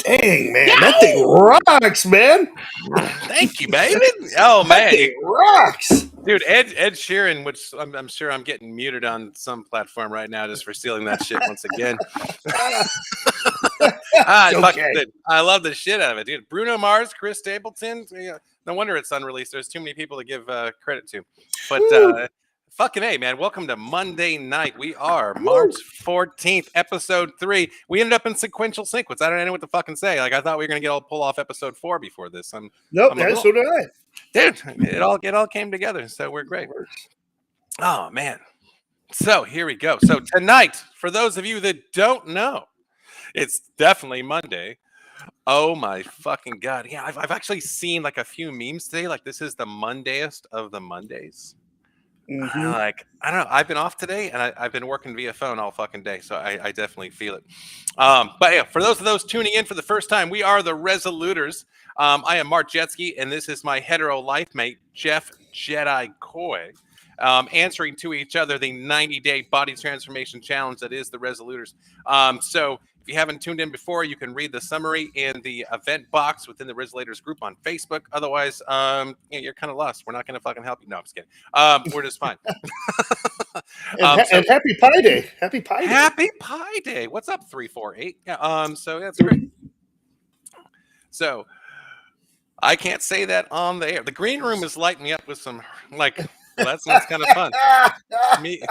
Dang, man, that thing rocks, man. Thank you, baby. Oh, man. That thing rocks. Dude, Ed Sheeran, which I'm sure I'm getting muted on some platform right now just for stealing that shit once again. I love the shit out of it, dude. Bruno Mars, Chris Stapleton. Yeah, no wonder it's unreleased. There's too many people to give credit to. But fucking A, man. Welcome to Monday night. We are March 14th, episode 3. We ended up in sequential sequence. I don't know what to fucking say. Like, I thought we were going to pull off episode 4 before this. Nope, so did I. Dude, it all came together, so we're great. Oh, man. So here we go. So tonight, for those of you that don't know, it's definitely Monday. Oh my fucking God. Yeah, I've actually seen like a few memes today. Like, this is the Mondayest of the Mondays. Mm-hmm. I don't know. I've been off today and I've been working via phone all fucking day. So I definitely feel it. But yeah, for those tuning in for the first time, we are the Resoluters. I am Mark Jetski, and this is my hetero life mate, Jeff Jedi Coy, answering to each other the 90-day body transformation challenge that is the Resoluters. So if you haven't tuned in before, you can read the summary in the event box within the Resoluters group on Facebook. Otherwise, you're kind of lost. We're not going to fucking help you. No, I'm just kidding. We're just fine. And happy Pi Day. Happy Pi Day. Happy Pi Day. What's up, 348? Yeah, so that's great. So I can't say that on the air. The green room is lighting me up with some, like, well, that sounds kind of fun. Me.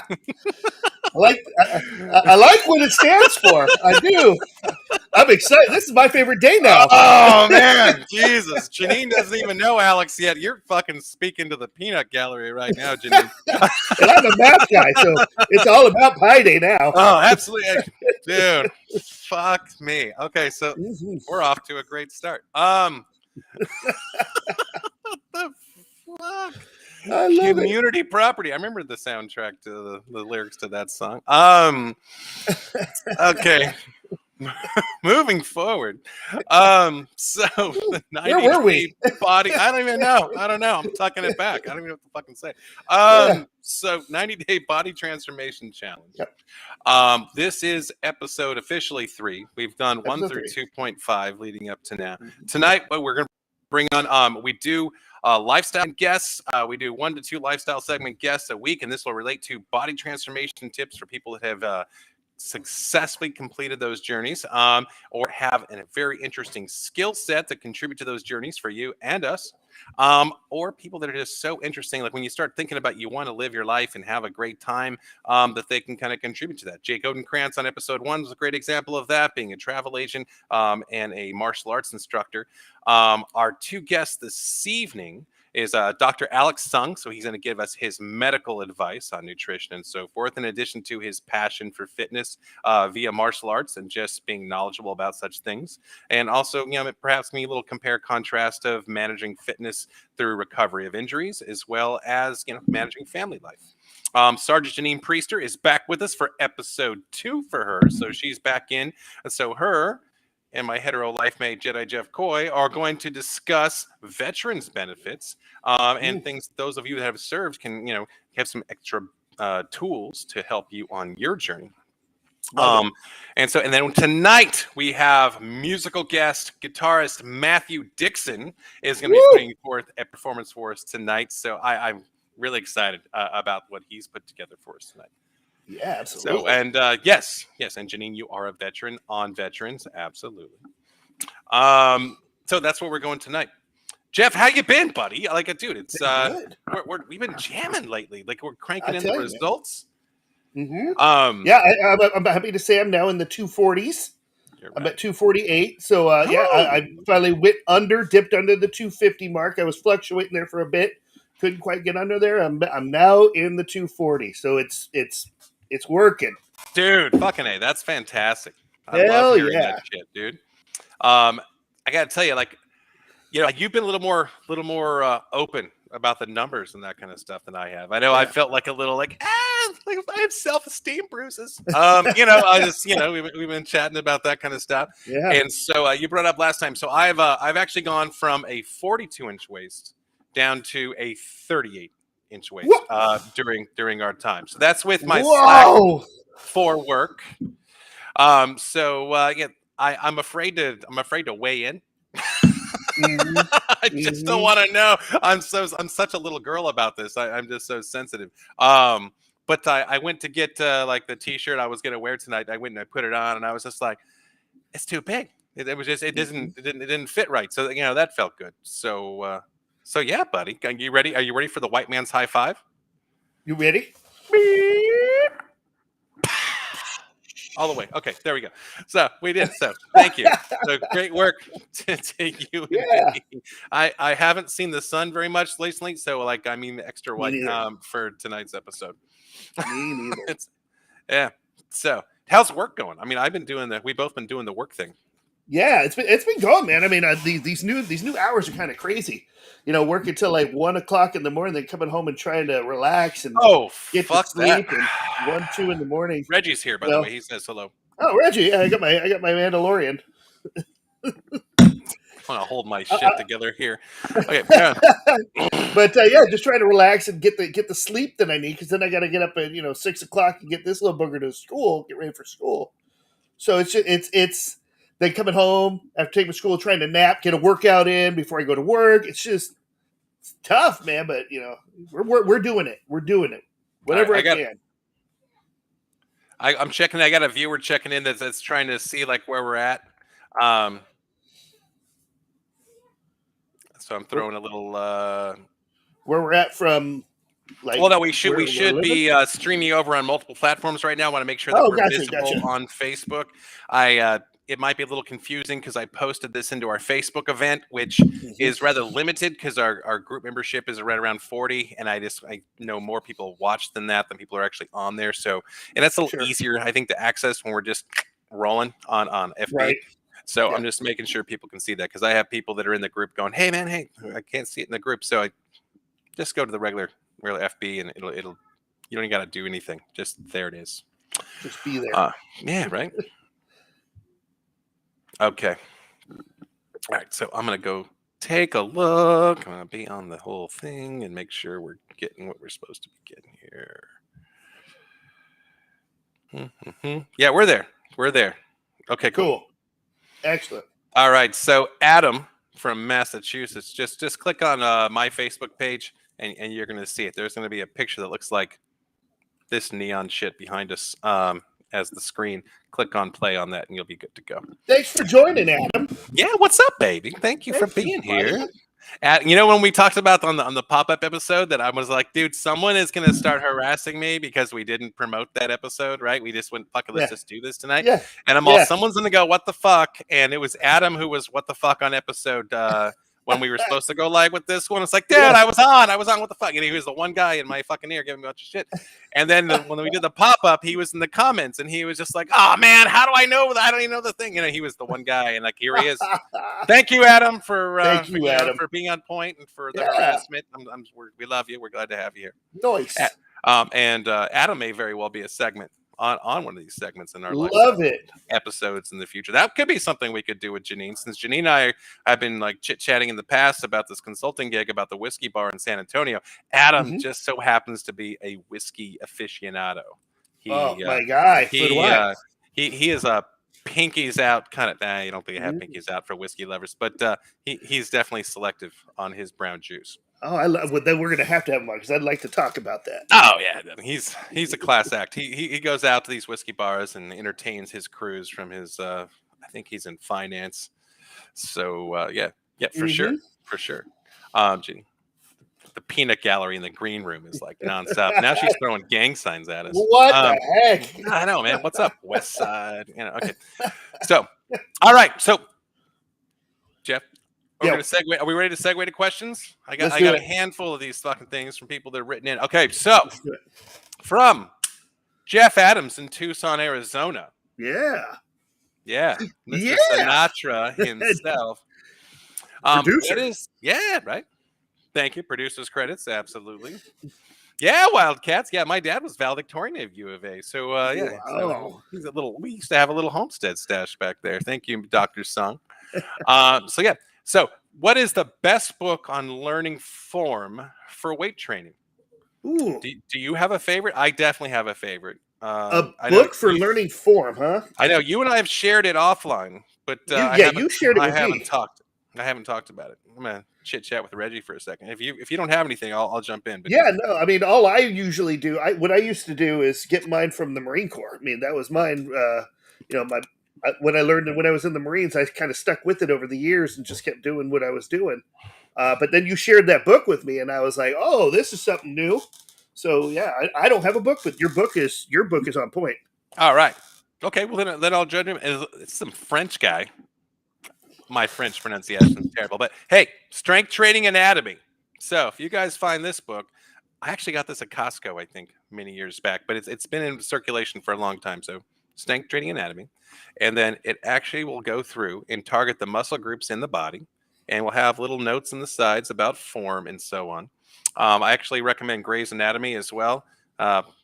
I like what it stands for. I do. I'm excited. This is my favorite day now. Oh, man. Jesus. Janine doesn't even know Alex yet. You're fucking speaking to the peanut gallery right now, Janine. And I'm a math guy, so it's all about Pi Day now. Oh, absolutely. Dude, fuck me. Okay, so we're off to a great start. What the fuck? I love Community property. I remember the soundtrack to the lyrics to that song. Okay. Moving forward. So the 90 Where were we? Body. I don't even know. I'm tucking it back. I don't even know what to fucking say. So 90-day body transformation challenge. Yep. This is episode officially 3. We've done 1 through 2.5 leading up to now. Tonight, what we're gonna bring on, we do lifestyle guests. We do 1 to 2 lifestyle segment guests a week, and this will relate to body transformation tips for people that have successfully completed those journeys, or have a very interesting skill set to contribute to those journeys for you and us, or people that are just so interesting, like when you start thinking about you want to live your life and have a great time, that they can kind of contribute to that. Jake Odenkrantz on episode 1 was a great example of that, being a travel agent and a martial arts instructor. Our 2 guests this evening is Dr. Alex Sung. So he's going to give us his medical advice on nutrition and so forth, in addition to his passion for fitness via martial arts and just being knowledgeable about such things. And also, perhaps me a little compare contrast of managing fitness through recovery of injuries, as well as, managing family life. Sergeant Janine Priester is back with us for episode 2 for her. So she's back in. So her and my hetero life mate, Jedi Jeff Coy, are going to discuss veterans benefits and things those of you that have served can, have some extra tools to help you on your journey. Love And then tonight we have musical guest guitarist Matthew Dixon is going to be putting forth a performance for us tonight. So I'm really excited about what he's put together for us tonight. Yeah, absolutely. So, and yes, and Janine, you are a veteran on veterans, absolutely. So that's where we're going tonight. Jeff, how you been, buddy? Like, dude, it's good. We've been jamming lately. Like, we're cranking in the results. Mm-hmm. I'm happy to say I'm now in the 240s. I'm at 248. So I finally dipped under the 250 mark. I was fluctuating there for a bit, couldn't quite get under there. I'm now in the 240. So it's working, dude. Fucking A, that's fantastic. I love hearing that shit, dude. I gotta tell you, like, you've been a little more open about the numbers and that kind of stuff than I have. I know I felt like a little like I have self-esteem bruises. I just we've been chatting about that kind of stuff. Yeah. And so you brought up last time. So I've actually gone from a 42-inch waist down to a 38-inch waist during our time. So that's with my slack for work. I'm afraid to weigh in. I just don't want to know. I'm such a little girl about this. I'm just so sensitive. But I went to get like the T-shirt I was gonna wear tonight. I went and I put it on, and I was just like, it's too big. It was just it didn't fit right. So that felt good. So yeah, buddy, are you ready? Are you ready for the white man's high five? You ready? All the way. Okay, there we go. So we did. So thank you. So great work to you. Yeah. I haven't seen the sun very much lately, so extra white for tonight's episode. Me neither. Yeah. So how's work going? I mean, we've both been doing the work thing. Yeah, it's been going, man. I mean, these new hours are kind of crazy. Working till like 1 o'clock in the morning, then coming home and trying to relax and get to sleep. And 1, 2 in the morning. Reggie's here, by the way. He says hello. Oh, Reggie! Yeah, I got my Mandalorian. I'm gonna hold my shit together here. Okay, but just trying to relax and get the sleep that I need, because then I got to get up at 6 o'clock and get this little booger to school, get ready for school. So it's then coming home after taking school, trying to nap, get a workout in before I go to work. It's tough, man. But we're doing it. We're doing it. Whatever I can. I'm checking. I got a viewer checking in that's trying to see like where we're at. So I'm throwing a little where we're at from. Well, no, we should be streaming over on multiple platforms right now. I want to make sure that we're visible on Facebook. It might be a little confusing because I posted this into our Facebook event, which is rather limited because our group membership is right around 40, and I know more people watch than people are actually on there. So, and that's a little easier, I think, to access when we're just rolling on FB. Right. So I'm just making sure people can see that, because I have people that are in the group going, "Hey man, I can't see it in the group." So I just go to the regular FB, and it'll you don't even got to do anything. Just there it is. Just be there. Yeah, right. Okay. All right. So I'm gonna go take a look. I'm gonna be on the whole thing and make sure we're getting what we're supposed to be getting here. Yeah, we're there. We're there. Okay, cool. Excellent. All right. So Adam from Massachusetts, just click on my Facebook page, and you're gonna see it. There's gonna be a picture that looks like this neon shit behind us as the screen. Click on play on that, and you'll be good to go. Thanks for joining, Adam. Yeah, what's up, baby? Thank you for being here. When we talked about on the pop-up episode, that I was like, dude, someone is going to start harassing me because we didn't promote that episode, right? We just went, fuck it, let's just do this tonight. Yeah. And I'm all, someone's going to go, what the fuck? And it was Adam who was, what the fuck, on episode when we were supposed to go live with this one. It's like, dude, I was on, what the fuck? And he was the one guy in my fucking ear giving me a bunch of shit. And then when we did the pop-up, he was in the comments, and he was just like, oh man, how do I know that? I don't even know the thing. He was the one guy, and like, here he is. Thank you, Adam, for being on point and for the harassment. We love you. We're glad to have you here. Nice. And Adam may very well be a segment on one of these segments in our Love it episodes in the future. That could be something we could do with Janine, since Janine and I have been like chit-chatting in the past about this consulting gig about the whiskey bar in San Antonio. Adam just so happens to be a whiskey aficionado. My guy, so do I. He is a pinkies out kind of. You don't think I have pinkies out for whiskey lovers, but he's definitely selective on his brown juice. Oh, I love. Well, then we're gonna have to have him on because I'd like to talk about that. Oh yeah, he's a class act. He goes out to these whiskey bars and entertains his crews from his. I think he's in finance. So yeah, for sure. Gee, the peanut gallery in the green room is like nonstop. Now she's throwing gang signs at us. What the heck? I know, man. What's up, West Side? Okay. So, all right. So, Jeff, we're gonna segue. Are we ready to segue to questions? I got a handful of these fucking things from people that are written in. Okay, so from Jeff Adams in Tucson, Arizona. Yeah. Mr. Sinatra himself. Producer. Right. Thank you. Producer's credits, absolutely. Yeah, Wildcats. Yeah, my dad was valedictorian of U of A. So so he's we used to have a little homestead stash back there. Thank you, Dr. Sung. So what is the best book on learning form for weight training? Ooh. Do you have a favorite? I definitely have a favorite. A book for learning form, huh? I know you and I have shared it offline, but you shared it with me. I haven't talked about it. I'm gonna chit chat with Reggie for a second. If you don't have anything, I'll jump in. But no, I mean, all I usually do, what I used to do is get mine from the Marine Corps. I mean, that was mine. When I learned it when I was in the Marines, I kind of stuck with it over the years and just kept doing what I was doing. But then you shared that book with me, and I was like, oh, this is something new. So yeah, I don't have a book, but your book is on point. All right. Okay. Well, then I'll judge him. It's some French guy. My French pronunciation is terrible, but hey, Strength Training Anatomy. So if you guys find this book, I actually got this at Costco, I think, many years back, but it's been in circulation for a long time. So Strength Training Anatomy, and then it actually will go through and target the muscle groups in the body, and we'll have little notes on the sides about form and so on. I actually recommend Grey's Anatomy as well.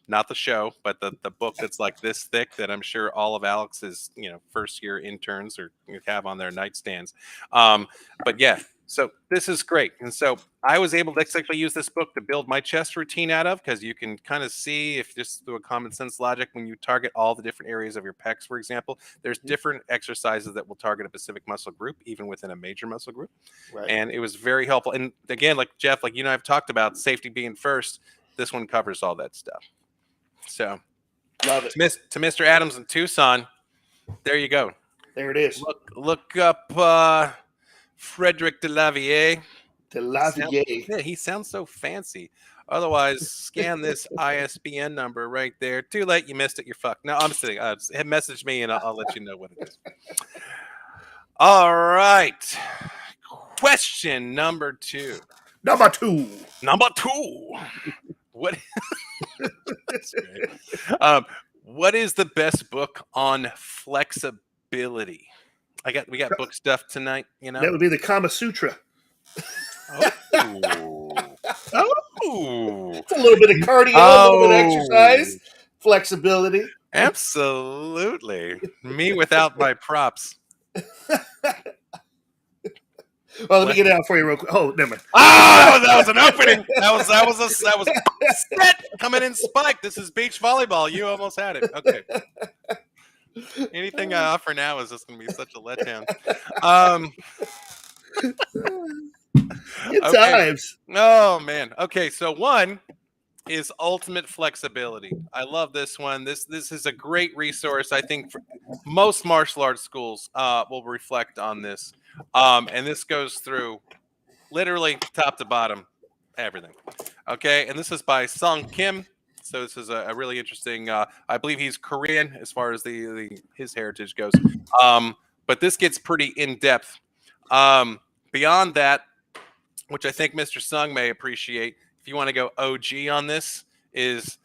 Not the show, but the book that's like this thick that I'm sure all of Alex's first year interns or have on their nightstands. But yeah, so this is great. And so I was able to actually use this book to build my chest routine out of, because you can kind of see, if just through a common sense logic, when you target all the different areas of your pecs, for example, there's different exercises that will target a specific muscle group, even within a major muscle group. Right. And it was very helpful. And again, like Jeff, like you and I have talked about safety being first, this one covers all that stuff. So love it. To Mr. Adams in Tucson, there you go. There it is. Look up Frederick Delavier. Yeah, he sounds so fancy. Otherwise, scan this ISBN number right there. Too late, you missed it. You're fucked. No, I'm kidding. Message me and I'll let you know what it is. All right. Question number two. What? That's great. What is the best book on flexibility? We got book stuff tonight. That would be the Kama Sutra. It's a little bit of cardio, a little bit of exercise, flexibility. Absolutely. Me without my props. Well, let me get it out for you real quick. Oh, never mind. Oh, that was an opening. That was a set coming in spike. This is beach volleyball. You almost had it. Okay. Anything I offer now is just going to be such a letdown. Good times. Oh man. Okay, so one is Ultimate Flexibility. I love this one. This is a great resource. I think for most martial arts schools will reflect on this. And this goes through literally top to bottom everything. Okay, and this is by Sung Kim. So this is a really interesting. I believe he's Korean as far as his heritage goes. But this gets pretty in depth. Beyond that, which I think Mr. Sung may appreciate, if you want to go OG on this, is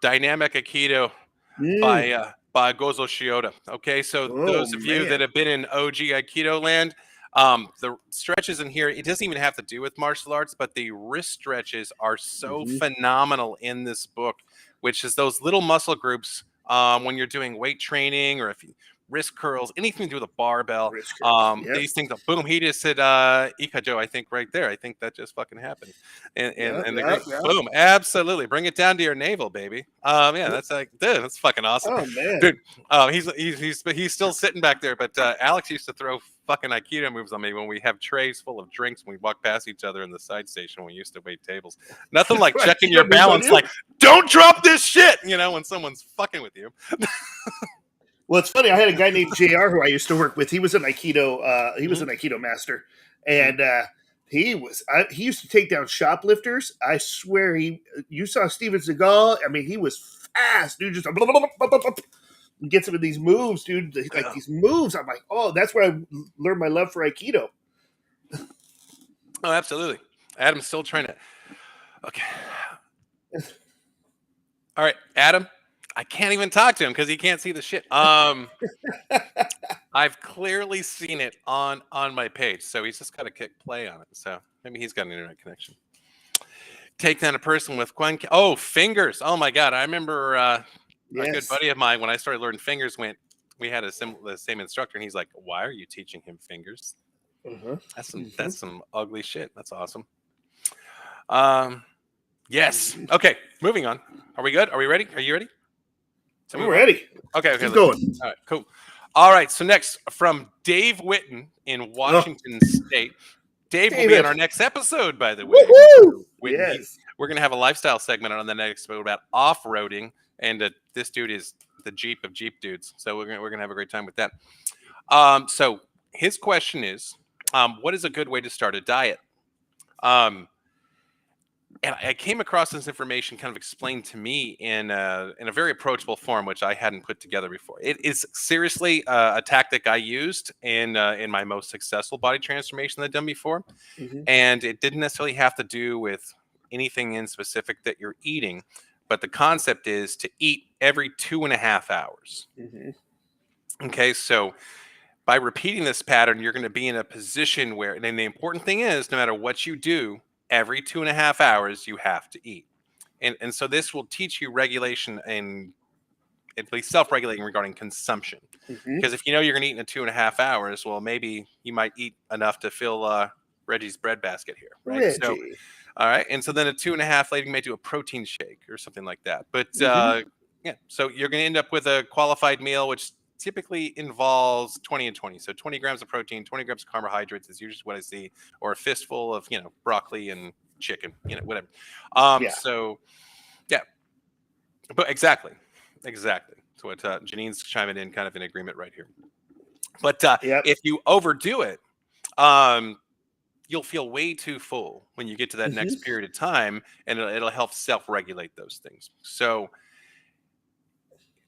Dynamic Aikido by Gozo Shioda. Okay, so those of you that have been in OG Aikido land, the stretches in here, it doesn't even have to do with martial arts, but the wrist stretches are so phenomenal in this book, which is those little muscle groups when you're doing weight training or if you wrist curls, anything to do with a barbell. Yep. These things, boom, he just said Ikajo, I think right there. I think that just fucking happened. And the great boom, absolutely. Bring it down to your navel, baby. Yeah, that's like, dude, that's fucking awesome. Oh man. Dude, he's still sitting back there, but Alex used to throw fucking Aikido moves on me when we have trays full of drinks when we walk past each other in the side station when we used to wait tables. Nothing like checking your balance, like, don't drop this shit, when someone's fucking with you. Well, it's funny. I had a guy named JR who I used to work with. He was an Aikido. He was an Aikido master, and he used to take down shoplifters. I swear, you saw Steven Seagal. I mean, he was fast, dude. Just gets him in these moves, dude. Like these moves. I'm like, oh, that's where I learned my love for Aikido. Oh, absolutely. Adam's still trying to. Okay. All right, Adam. I can't even talk to him because he can't see the shit. I've clearly seen it on my page, so he's just got to click play on it. So maybe he's got an internet connection. Take down a person with fingers. Oh my god, I remember a good buddy of mine when I started learning fingers. We had the same instructor, and he's like, "Why are you teaching him fingers? That's some ugly shit. That's awesome." Yes. Okay, moving on. Are we good? Are we ready? Are you ready? We're ready. Okay. Keep going. All right, cool. All right, so next from Dave Witten in Washington State. Dave will be on our next episode, by the way. Yes. We're going to have a lifestyle segment on the next episode about off-roading, and this dude is the Jeep of Jeep dudes, so we're gonna have a great time with that. So his question is, what is a good way to start a diet? And I came across this information kind of explained to me in a very approachable form, which I hadn't put together before. It is seriously a tactic I used in my most successful body transformation that I've done before. And it didn't necessarily have to do with anything in specific that you're eating, but the concept is to eat every 2.5 hours. Okay, so by repeating this pattern, you're going to be in a position where, and the important thing is, no matter what you do, every 2.5 hours you have to eat. And so this will teach you regulation and at least self-regulating regarding consumption. Because if you know you're going to eat in 2.5 hours, well, maybe you might eat enough to fill Reggie's bread basket here, right? Reggie. So, all right. And so then at 2.5 later, you may do a protein shake or something like that. But yeah, so you're going to end up with a qualified meal, which typically involves 20 and 20. So 20 grams of protein, 20 grams of carbohydrates is usually what I see, or a fistful of, broccoli and chicken, whatever. So yeah, but exactly. So what Janine's chiming in kind of in agreement right here. But if you overdo it, you'll feel way too full when you get to that next period of time, and it'll help self-regulate those things. So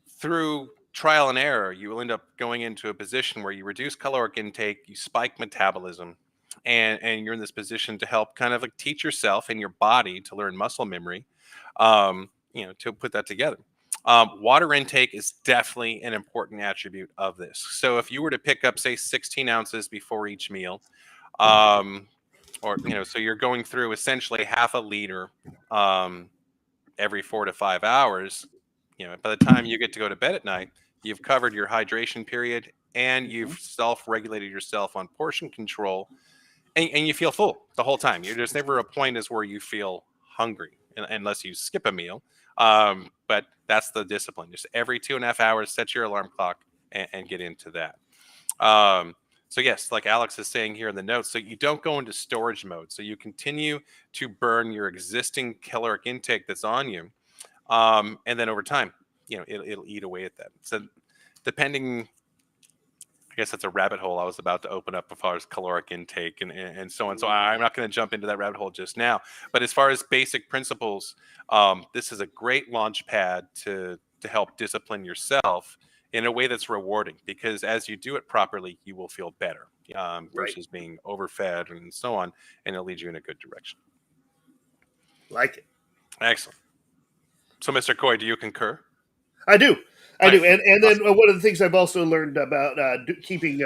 through trial and error, you will end up going into a position where you reduce caloric intake, you spike metabolism, and you're in this position to help kind of like teach yourself and your body to learn muscle memory, to put that together. Water intake is definitely an important attribute of this. So if you were to pick up, say, 16 ounces before each meal, so you're going through essentially half a liter every 4 to 5 hours. By the time you get to go to bed at night, you've covered your hydration period and you've self-regulated yourself on portion control, and you feel full the whole time. There's never a point as where you feel hungry unless you skip a meal. But that's the discipline. Just every 2.5 hours, set your alarm clock and get into that. So yes, like Alex is saying here in the notes, so you don't go into storage mode. So you continue to burn your existing caloric intake that's on you. And then over time, it'll eat away at that. So depending, I guess that's a rabbit hole I was about to open up as far as caloric intake and so on. So I'm not going to jump into that rabbit hole just now. But as far as basic principles, this is a great launch pad to help discipline yourself in a way that's rewarding, because as you do it properly, you will feel better versus being overfed and so on, and it'll lead you in a good direction. Like it. Excellent. So, Mr. Coy, do you concur? I do. And then one of the things I've also learned about keeping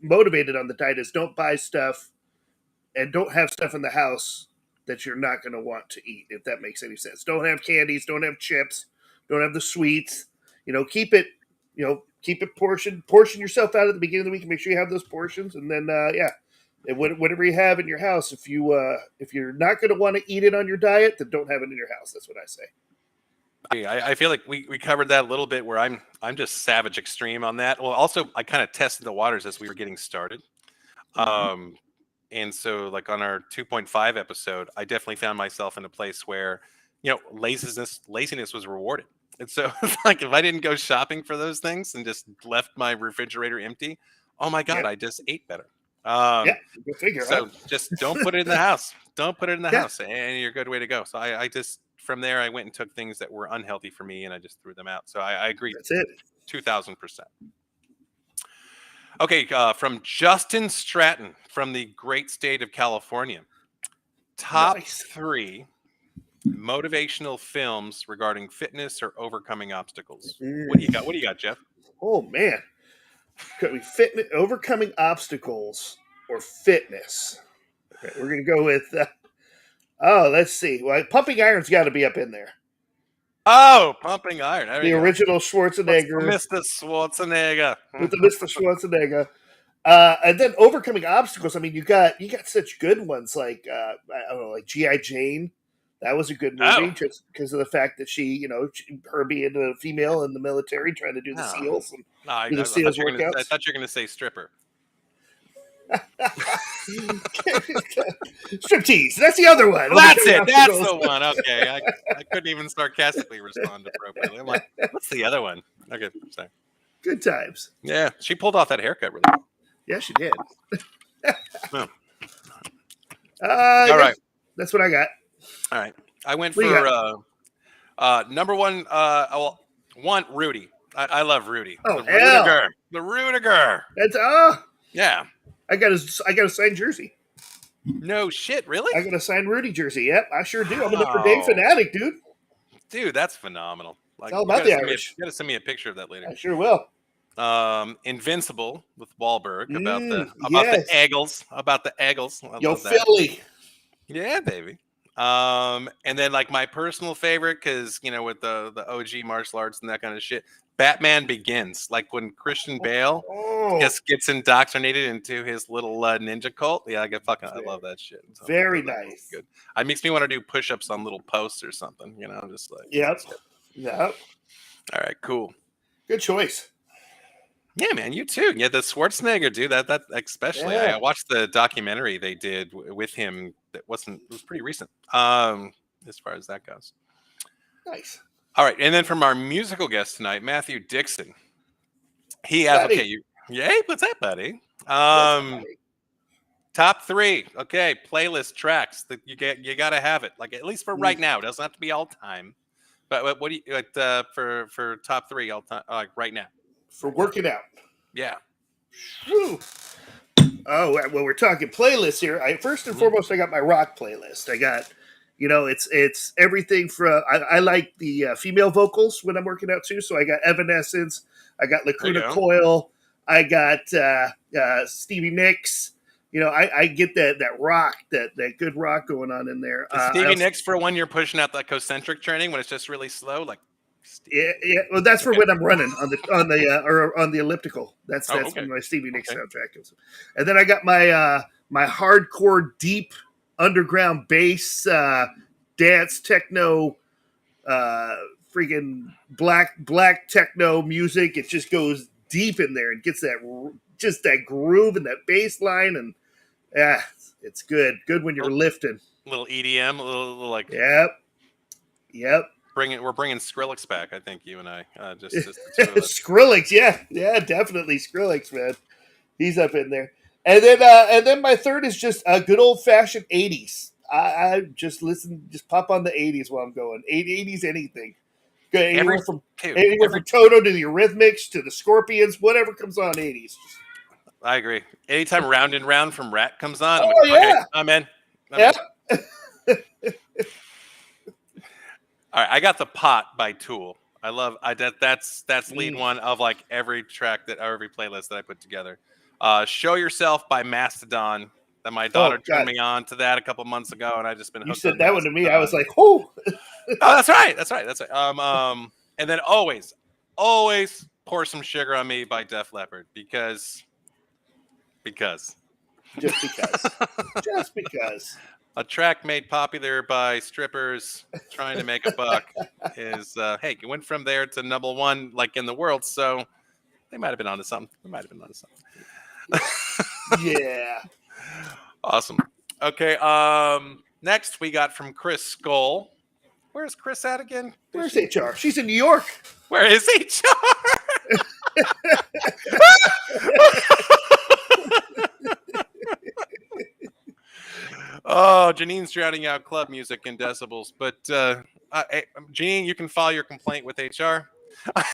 motivated on the diet is don't buy stuff and don't have stuff in the house that you're not going to want to eat, if that makes any sense. Don't have candies, don't have chips, don't have the sweets. keep it, keep it portion yourself out at the beginning of the week and make sure you have those portions. And then, and whatever you have in your house, if you're not going to want to eat it on your diet, then don't have it in your house. That's what I say. I feel like we covered that a little bit where I'm just savage extreme on that. Well, also I kind of tested the waters as we were getting started. And so like on our 2.5 episode, I definitely found myself in a place where, laziness was rewarded. And so like if I didn't go shopping for those things and just left my refrigerator empty, oh my God, I just ate better. Go figure. So just don't put it in the house. Don't put it in the house, and you're a good way to go. So I just from there I went and took things that were unhealthy for me and I just threw them out. So I agree. That's it. 2000%. Okay, from Justin Stratton from the great state of California. Top 3 motivational films regarding fitness or overcoming obstacles. What do you got, Jeff? Oh man, could we overcoming obstacles or fitness? Okay, we're gonna go with. Let's see. Well, Pumping Iron's got to be up in there. Oh, Pumping Iron. The original Schwarzenegger. Mr. Schwarzenegger. With the Mr. Schwarzenegger. And then overcoming obstacles. I mean, you got such good ones like I don't know, like G.I. Jane. That was a good movie just because of the fact that she, her being a female in the military trying to do the SEALs and do the SEALs workouts. I thought you were going to say stripper. Striptease. That's the other one. Well, that's it. That's the one. Okay. I couldn't even sarcastically respond appropriately. I'm like, what's the other one? Okay. Sorry. Good times. Yeah. She pulled off that haircut really well. Yeah, she did. All right. That's what I got. All right. I went for number one. One, Rudy. I love Rudy. Oh, the Rudiger. That's yeah. I got a signed jersey. No shit, really? I got a signed Rudy jersey. Yep, I sure do. I'm a Notre Dame fanatic, dude. Dude, that's phenomenal. Like, all about the Irish. You got to send me a picture of that later. I sure will. Invincible with Wahlberg about the Eagles. About the Eagles. Yo, Philly. Yeah, baby. And then like my personal favorite, because with the OG martial arts and that kind of shit, Batman Begins. Like when Christian Bale gets indoctrinated into his little ninja cult. Yeah, I love that shit. So very nice. Good. It makes me want to do push-ups on little posts or something. Just like Yep. All right, cool. Good choice. Yeah, man, you too. Yeah, the Schwarzenegger dude. That especially. I watched the documentary they did with him. It was pretty recent. As far as that goes. Nice. All right, and then from our musical guest tonight, Matthew Dixon. He has Yay, what's that, buddy? Top 3. Okay, playlist tracks that you got to have it. Like at least for right now. It doesn't have to be all time. But what do you for top 3 all time right now? For working out. Yeah. Whew. Oh, well, we're talking playlists here. First and foremost, I got my rock playlist. I got, it's everything from, I like the female vocals when I'm working out too. So I got Evanescence. I got Lacuna Coil. I got Stevie Nicks. I get that rock, that good rock going on in there. Stevie Nicks for when you're pushing out that concentric training when it's just really slow, like. Yeah. Well, that's for when I'm running on the elliptical. That's when my Stevie Nicks soundtrack is. And then I got my my hardcore deep underground bass dance techno freaking black techno music. It just goes deep in there and gets that groove and that bass line, and it's good when you're lifting. Little EDM, a little like. Yep. We're bringing Skrillex back. I think you and I just the two of us. Skrillex, yeah, definitely Skrillex, man. He's up in there. And then my third is just a good old fashioned 80s. I just pop on the 80s while I'm going. 80s anything. Anywhere from Toto to the Eurythmics to the Scorpions, whatever comes on 80s. I agree. Anytime Round and Round from Rat comes on, I'm in. I'm in. All right, I got The Pot by Tool. I love that's lead one of like every track every playlist that I put together. Show Yourself by Mastodon. That my daughter turned me on to that a couple months ago, and I just been. You said that one to me. I was like, "Whoo!" Oh, that's right. And then always always Pour Some Sugar on Me by Def Leppard because. Just because. Just because. A track made popular by strippers trying to make a buck is, hey, it went from there to number one, like in the world. So they might have been onto something. Yeah. Awesome. Okay. Next we got from Chris Skull. Where's Chris at again? Where's HR? She's in New York. Where is HR? Oh, Janine's drowning out club music in decibels. But Janine, you can file your complaint with HR. I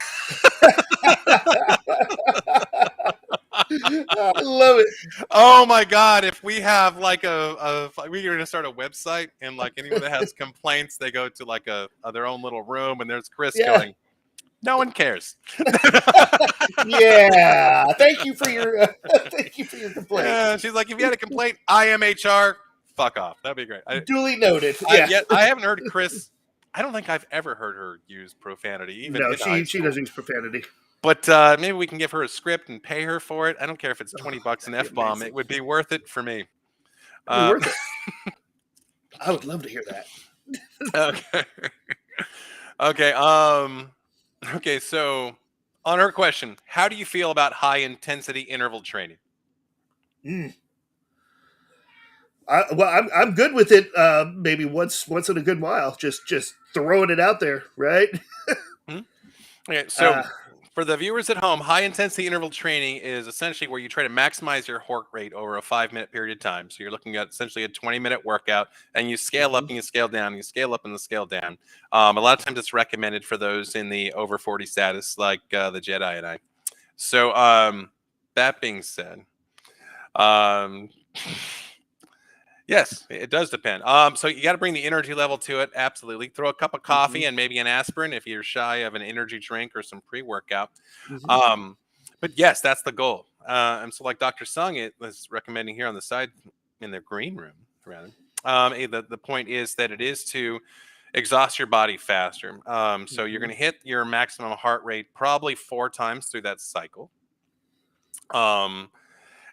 love it. Oh my God! If we have like we're gonna start a website, and like anyone that has complaints, they go to like their own little room, and there's Chris going, "No one cares." Yeah. Thank you for your complaint. Yeah, she's like, if you had a complaint, I am HR. Fuck off. That'd be great. Duly noted. Yeah. I haven't heard Chris. I don't think I've ever heard her use profanity. Even no, in she doesn't use profanity. But maybe we can give her a script and pay her for it. I don't care if it's $20 an F-bomb. It would be worth it for me. Worth it. I would love to hear that. Okay. Okay. So on her question, how do you feel about high intensity interval training? I'm good with it. Maybe once in a good while, just throwing it out there, right? Okay, so for the viewers at home, high intensity interval training is essentially where you try to maximize your heart rate over a 5-minute period of time. So you're looking at essentially a 20-minute workout, and you scale up and you scale down, and you scale up and you scale down. A lot of times it's recommended for those in the over 40 status, like the Jedi and I. So that being said, yes, it does depend. So you got to bring the energy level to it. Absolutely. Throw a cup of coffee and maybe an aspirin if you're shy of an energy drink or some pre-workout. But yes, that's the goal. And so like Dr. Sung is recommending here on the side in the green room, rather. The point is that it is to exhaust your body faster. So you're going to hit your maximum heart rate probably 4 times through that cycle.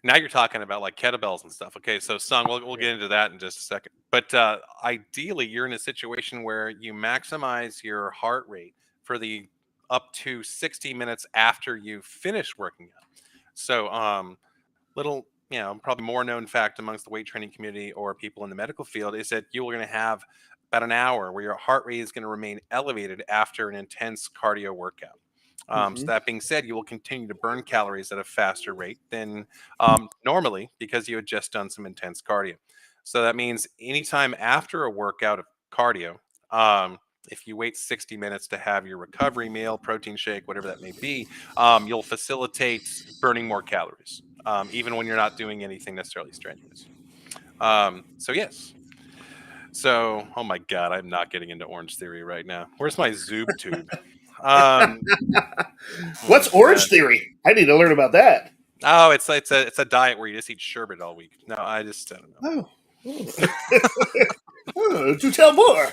Now you're talking about like kettlebells and stuff. Okay, so Sung, we'll get into that in just a second. But ideally, you're in a situation where you maximize your heart rate for the up to 60 minutes after you finish working out. So little, probably more known fact amongst the weight training community or people in the medical field is that you're going to have about an hour where your heart rate is going to remain elevated after an intense cardio workout. So that being said, you will continue to burn calories at a faster rate than normally because you had just done some intense cardio. So that means anytime after a workout of cardio, if you wait 60 minutes to have your recovery meal, protein shake, whatever that may be, you'll facilitate burning more calories, even when you're not doing anything necessarily strenuous. So yes. So, oh my God, I'm not getting into Orange Theory right now. Where's my Zoob tube? What's Orange Theory? I need to learn about that. Oh, it's a diet where you just eat sherbet all week. No, I don't know. To tell more.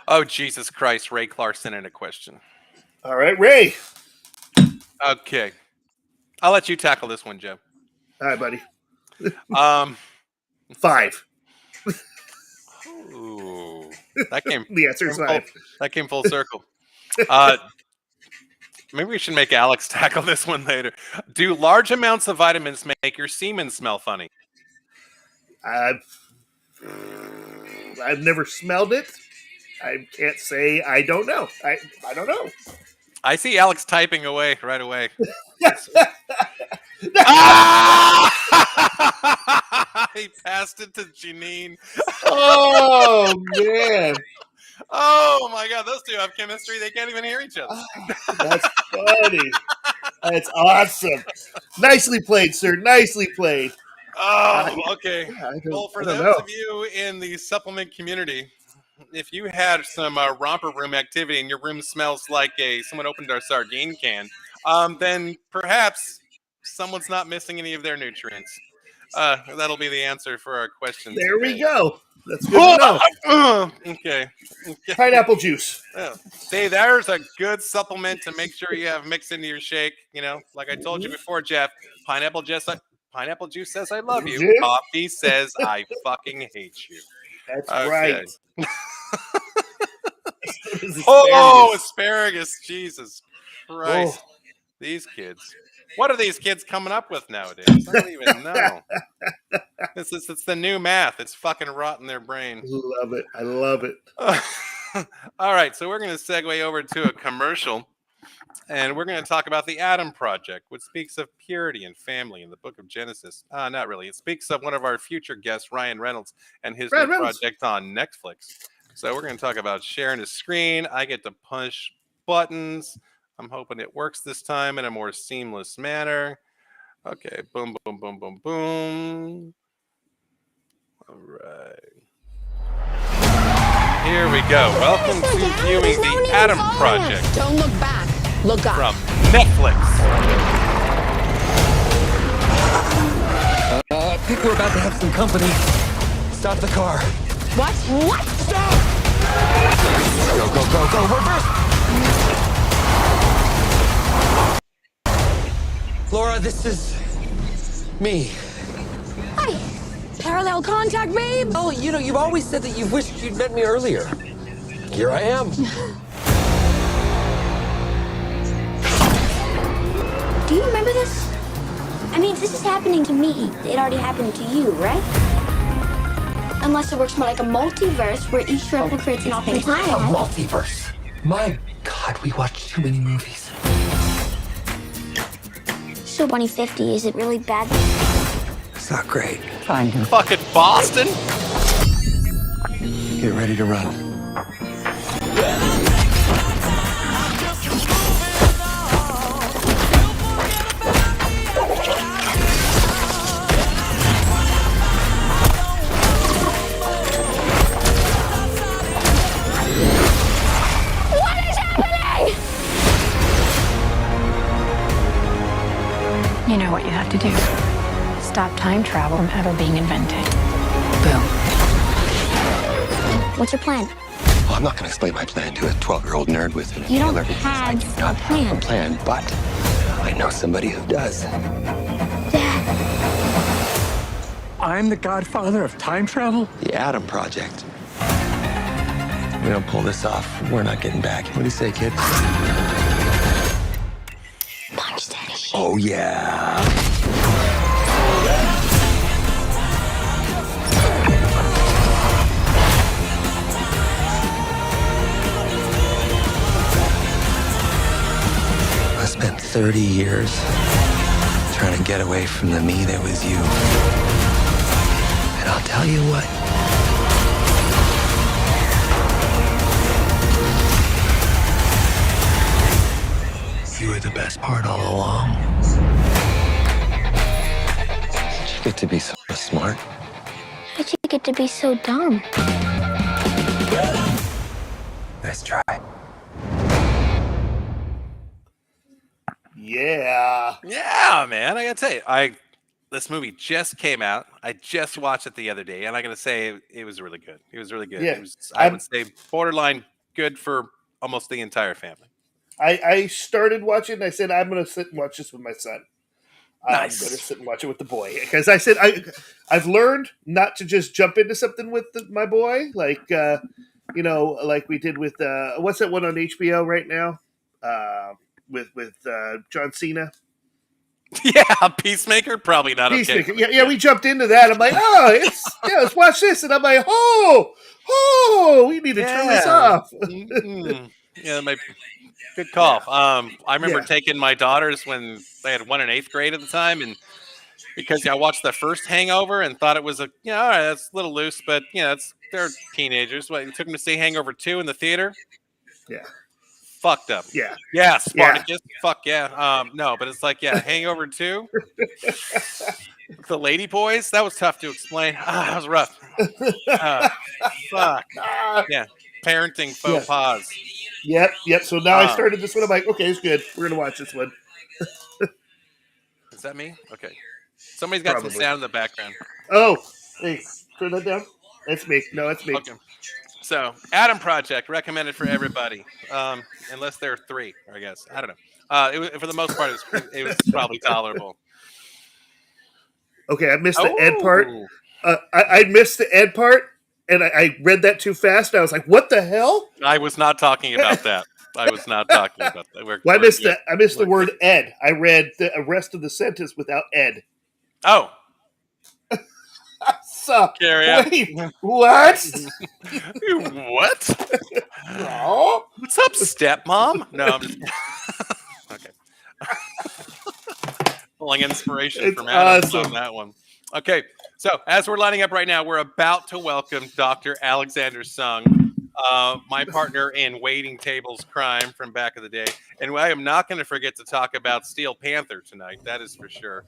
Oh, Jesus Christ, Ray Clarkson in a question. All right, Ray. Okay. I'll let you tackle this one, Joe. All right, buddy. 5. Ooh. That came the answer is 5. That came full circle. Maybe we should make Alex tackle this one later. Do large amounts of vitamins make your semen smell funny? I've never smelled it. I can't say I don't know. I don't know. I see Alex typing away right away. He passed it to Janine. Oh, man. Oh, my God. Those two have chemistry. They can't even hear each other. That's funny. That's awesome. Nicely played, sir. Nicely played. Oh, okay. Well, for those of you in the supplement community, if you had some romper room activity and your room smells like someone opened our sardine can, then perhaps someone's not missing any of their nutrients. That'll be the answer for our question There today. we go. That's good to know. Okay. Pineapple juice. See, there's a good supplement to make sure you have mixed into your shake. Like I told you before, Jeff, pineapple juice says I love you. Coffee says I fucking hate you. That's right. Asparagus. Jesus Christ. Oh. These kids. What are these kids coming up with nowadays? I don't even know. It's the new math. It's fucking rotting their brain. I love it. All right, so we're going to segue over to a commercial, and we're going to talk about the Adam Project, which speaks of purity and family in the book of Genesis. Not really. It speaks of one of our future guests, Ryan Reynolds, and his new project on Netflix. So we're going to talk about sharing a screen. I get to push buttons. I'm hoping it works this time in a more seamless manner. Okay, boom, boom, boom, boom, boom. All right. Here we go. Welcome to viewing the Adam Project. Don't look back. Look up. From Netflix. I think we're about to have some company. Stop the car. What? Stop! Go. Reverse! Laura, this is me. Hi. Parallel contact, babe. Oh, you've always said that you wished you'd met me earlier. Here I am. Do you remember this? I mean, if this is happening to me, it already happened to you, right? Unless it works more like a multiverse where each replicates an alternate A timeline. multiverse. My God, we watch too many movies. So 2050, is it really bad? It's not great. Fine. Fucking Boston? Get ready to run. You know what you have to do. Stop time travel from ever being invented. Boom. What's your plan? Well, I'm not going to explain my plan to a 12-year-old nerd with an You don't everything. I have do not a have a plan, but I know somebody who does. Dad. I'm the godfather of time travel? The Adam Project. We don't pull this off, we're not getting back. What do you say, kid? Punch that shit. Oh, yeah. I spent 30 years trying to get away from the me that was you. And I'll tell you what. You were the best part all along. Did you get to be so smart? How'd you get to be so dumb? Nice try. Yeah. Yeah, man. I gotta tell you, this movie just came out. I just watched it the other day, and I gotta say it was really good. It was really good. Yeah. It was, I would say, borderline good for almost the entire family. I started watching. I said I'm going to sit and watch this with my son. Nice. I'm going to sit and watch it with the boy because I said I've learned not to just jump into something with my boy, like like we did with what's that one on HBO right now with John Cena. Yeah, Peacemaker, probably not Peacemaker. okay. Yeah, we jumped into that. I'm like, let's watch this, and I'm like, we need to turn this off. Mm-hmm. Yeah, good call. I remember taking my daughters when they had one in 8th grade at the time, and because I watched the first Hangover and thought it was all right, that's a little loose, but they're teenagers. But it took them to see Hangover 2 in the theater. Yeah. Fucked up. Yeah. Spartacus. Yeah. Fuck yeah. No, but it's like, Hangover 2. The Lady Boys. That was tough to explain. That was rough. Fuck. Yeah. Parenting faux pas. Yep. So now I started this one. I'm like, okay, it's good. We're gonna watch this one. Is that me? Okay. Somebody's got some Probably. sound in the background. Oh, hey, turn that down. It's me. No, it's me. Okay. So, Adam Project recommended for everybody, unless there are 3, I guess. I don't know. It was, for the most part, it was probably tolerable. Okay, I missed the Ed part. I missed the Ed part, and I read that too fast. And I was like, "What the hell?" I was not talking about that. I was not talking about that. Well, I missed the word Ed. I read the rest of the sentence without Ed. Oh. Suck. Carry on. Wait, what? What? Oh. What's up, stepmom? No, I'm just okay. Pulling inspiration from Adam on that one. Okay, so as we're lining up right now, we're about to welcome Dr. Alexander Sung, my partner in Waiting Tables Crime from back of the day. And I am not going to forget to talk about Steel Panther tonight, that is for sure.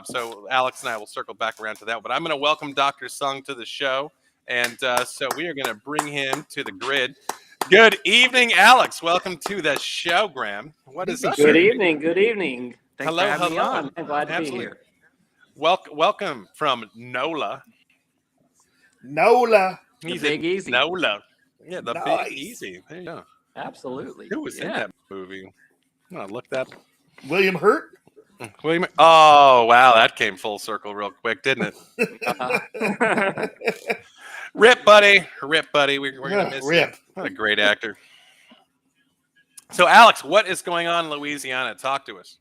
So Alex and I will circle back around to that. But I'm going to welcome Dr. Sung to the show. And so we are going to bring him to the grid. Good evening, Alex. Welcome to the show, Graham. What is up? Good evening. Good evening. Thanks Hello, for having me hello. on. I'm glad to Absolutely. be here. Welcome from NOLA. NOLA. He's Big Easy. NOLA. Yeah, the Nice. Big Easy. There you go. Absolutely. Who was in that movie? I'm going to look that up. William Hurt. William. Oh, wow. That came full circle real quick, didn't it? Rip, buddy. Rip, buddy. We're going to miss Rip. you. What a great actor. So, Alex, what is going on in Louisiana? Talk to us.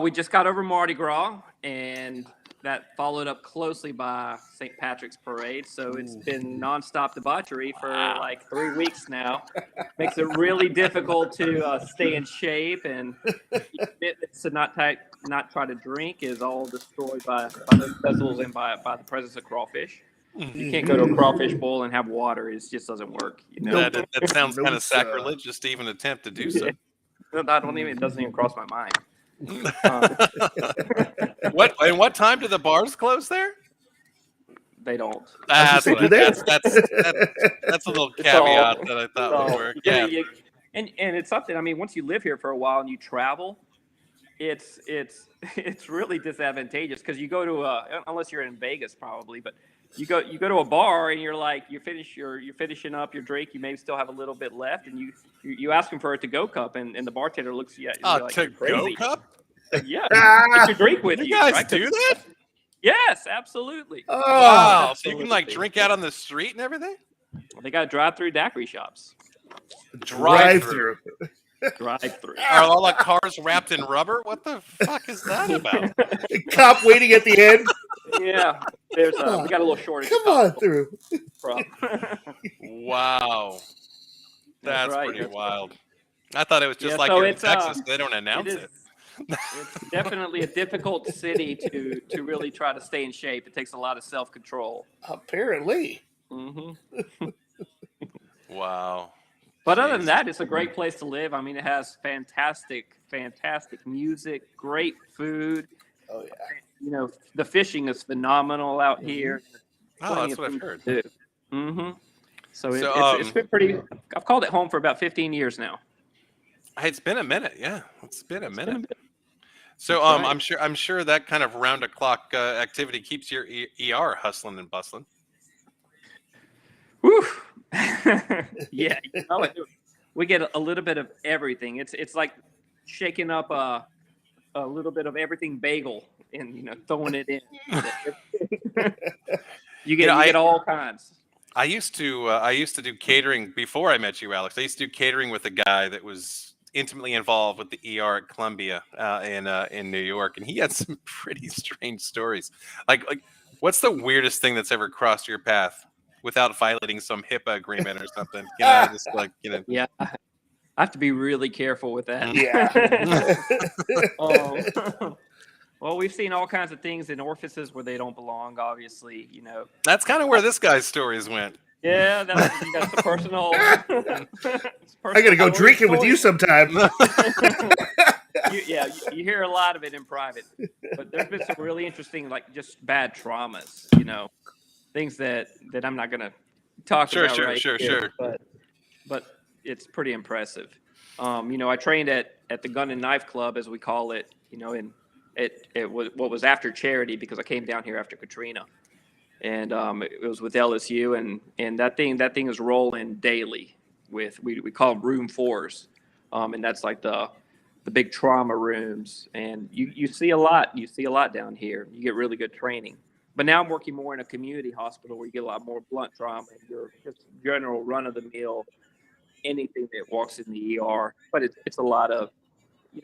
We just got over Mardi Gras, and that followed up closely by St. Patrick's Parade. So it's been nonstop debauchery for like 3 weeks now. Makes it really difficult to stay in shape, and commitments to not try to drink is all destroyed by those vessels and by the presence of crawfish. You can't go to a crawfish bowl and have water. It just doesn't work. You know? That sounds kind of sacrilegious to even attempt to do so. It doesn't even cross my mind. What time do the bars close there? They don't. That's a little caveat that I thought would work. Yeah. And it's something. I mean, once you live here for a while and you travel, it's really disadvantageous because you go to unless you're in Vegas probably, but you go to a bar and you're like you're finishing up your drink, you may still have a little bit left, and you ask them for a to-go cup, and the bartender looks at you like to-go cup? Yeah, take your drink with you. You guys right? do that? Yes, absolutely. Oh, wow! So you can like drink out on the street and everything? They got drive-through daiquiri shops. Drive-through. Drive-through. Are all the cars wrapped in rubber? What the fuck is that about? Cop waiting at the end. Yeah, we got a little shortage. Come on through. Wow, that's right. pretty wild. I thought it was just like in Texas. They don't announce it. It's definitely a difficult city to really try to stay in shape. It takes a lot of self-control. Apparently. Mm-hmm. Wow. But other than that, it's a great place to live. I mean, it has fantastic music, great food. Oh yeah. You know, the fishing is phenomenal out here. Oh, that's what I've heard. Mm-hmm. So it's been pretty. I've called it home for about 15 years now. It's been a minute. Yeah, it's been a minute. So right. I'm sure that kind of round the clock activity keeps your ER hustling and bustling. Whew. Yeah, we get a little bit of everything. It's like shaking up a little bit of everything bagel and throwing it in. you get all kinds. I used to do catering before I met you, Alex. I used to do catering with a guy that was intimately involved with the ER at Columbia in New York, and he had some pretty strange stories. Like what's the weirdest thing that's ever crossed your path without violating some HIPAA agreement or something? Yeah, I have to be really careful with that. Yeah. Well, we've seen all kinds of things in orifices where they don't belong. Obviously, That's kind of where this guy's stories went. Yeah, that's the personal. I gotta go drinking with you sometime. You hear a lot of it in private, but there's been some really interesting, like just bad traumas. Things that I'm not gonna talk about. Sure. But it's pretty impressive. I trained at the Gun and Knife Club, as we call it. it was what was after Charity, because I came down here after Katrina, and it was with LSU, and that thing is rolling daily with we call them room fours, and that's like the big trauma rooms, and you see a lot down here. You get really good training. But now I'm working more in a community hospital where you get a lot more blunt trauma and your just general run of the mill, anything that walks in the ER. But it's a lot of,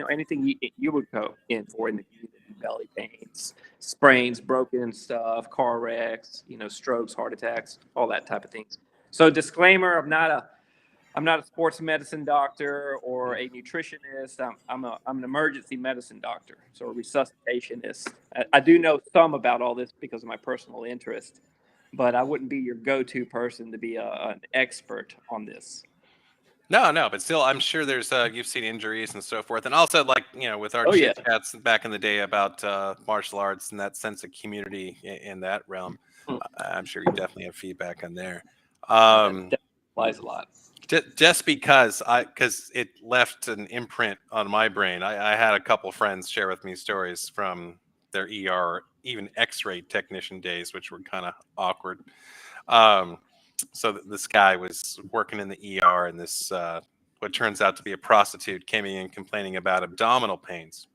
anything you would go in for in the community: belly pains, sprains, broken stuff, car wrecks, strokes, heart attacks, all that type of things. So disclaimer: I'm not a sports medicine doctor or a nutritionist. I'm an emergency medicine doctor, so a resuscitationist. I do know some about all this because of my personal interest, but I wouldn't be your go-to person to be an expert on this. No, but still, I'm sure there's you've seen injuries and so forth, and also like with our chit chats back in the day about martial arts and that sense of community in that realm. I'm sure you definitely have feedback on there. That applies a lot. Just because it left an imprint on my brain. I had a couple friends share with me stories from their ER, even X-ray technician days, which were kind of awkward. So this guy was working in the ER, and this what turns out to be a prostitute came in complaining about abdominal pains,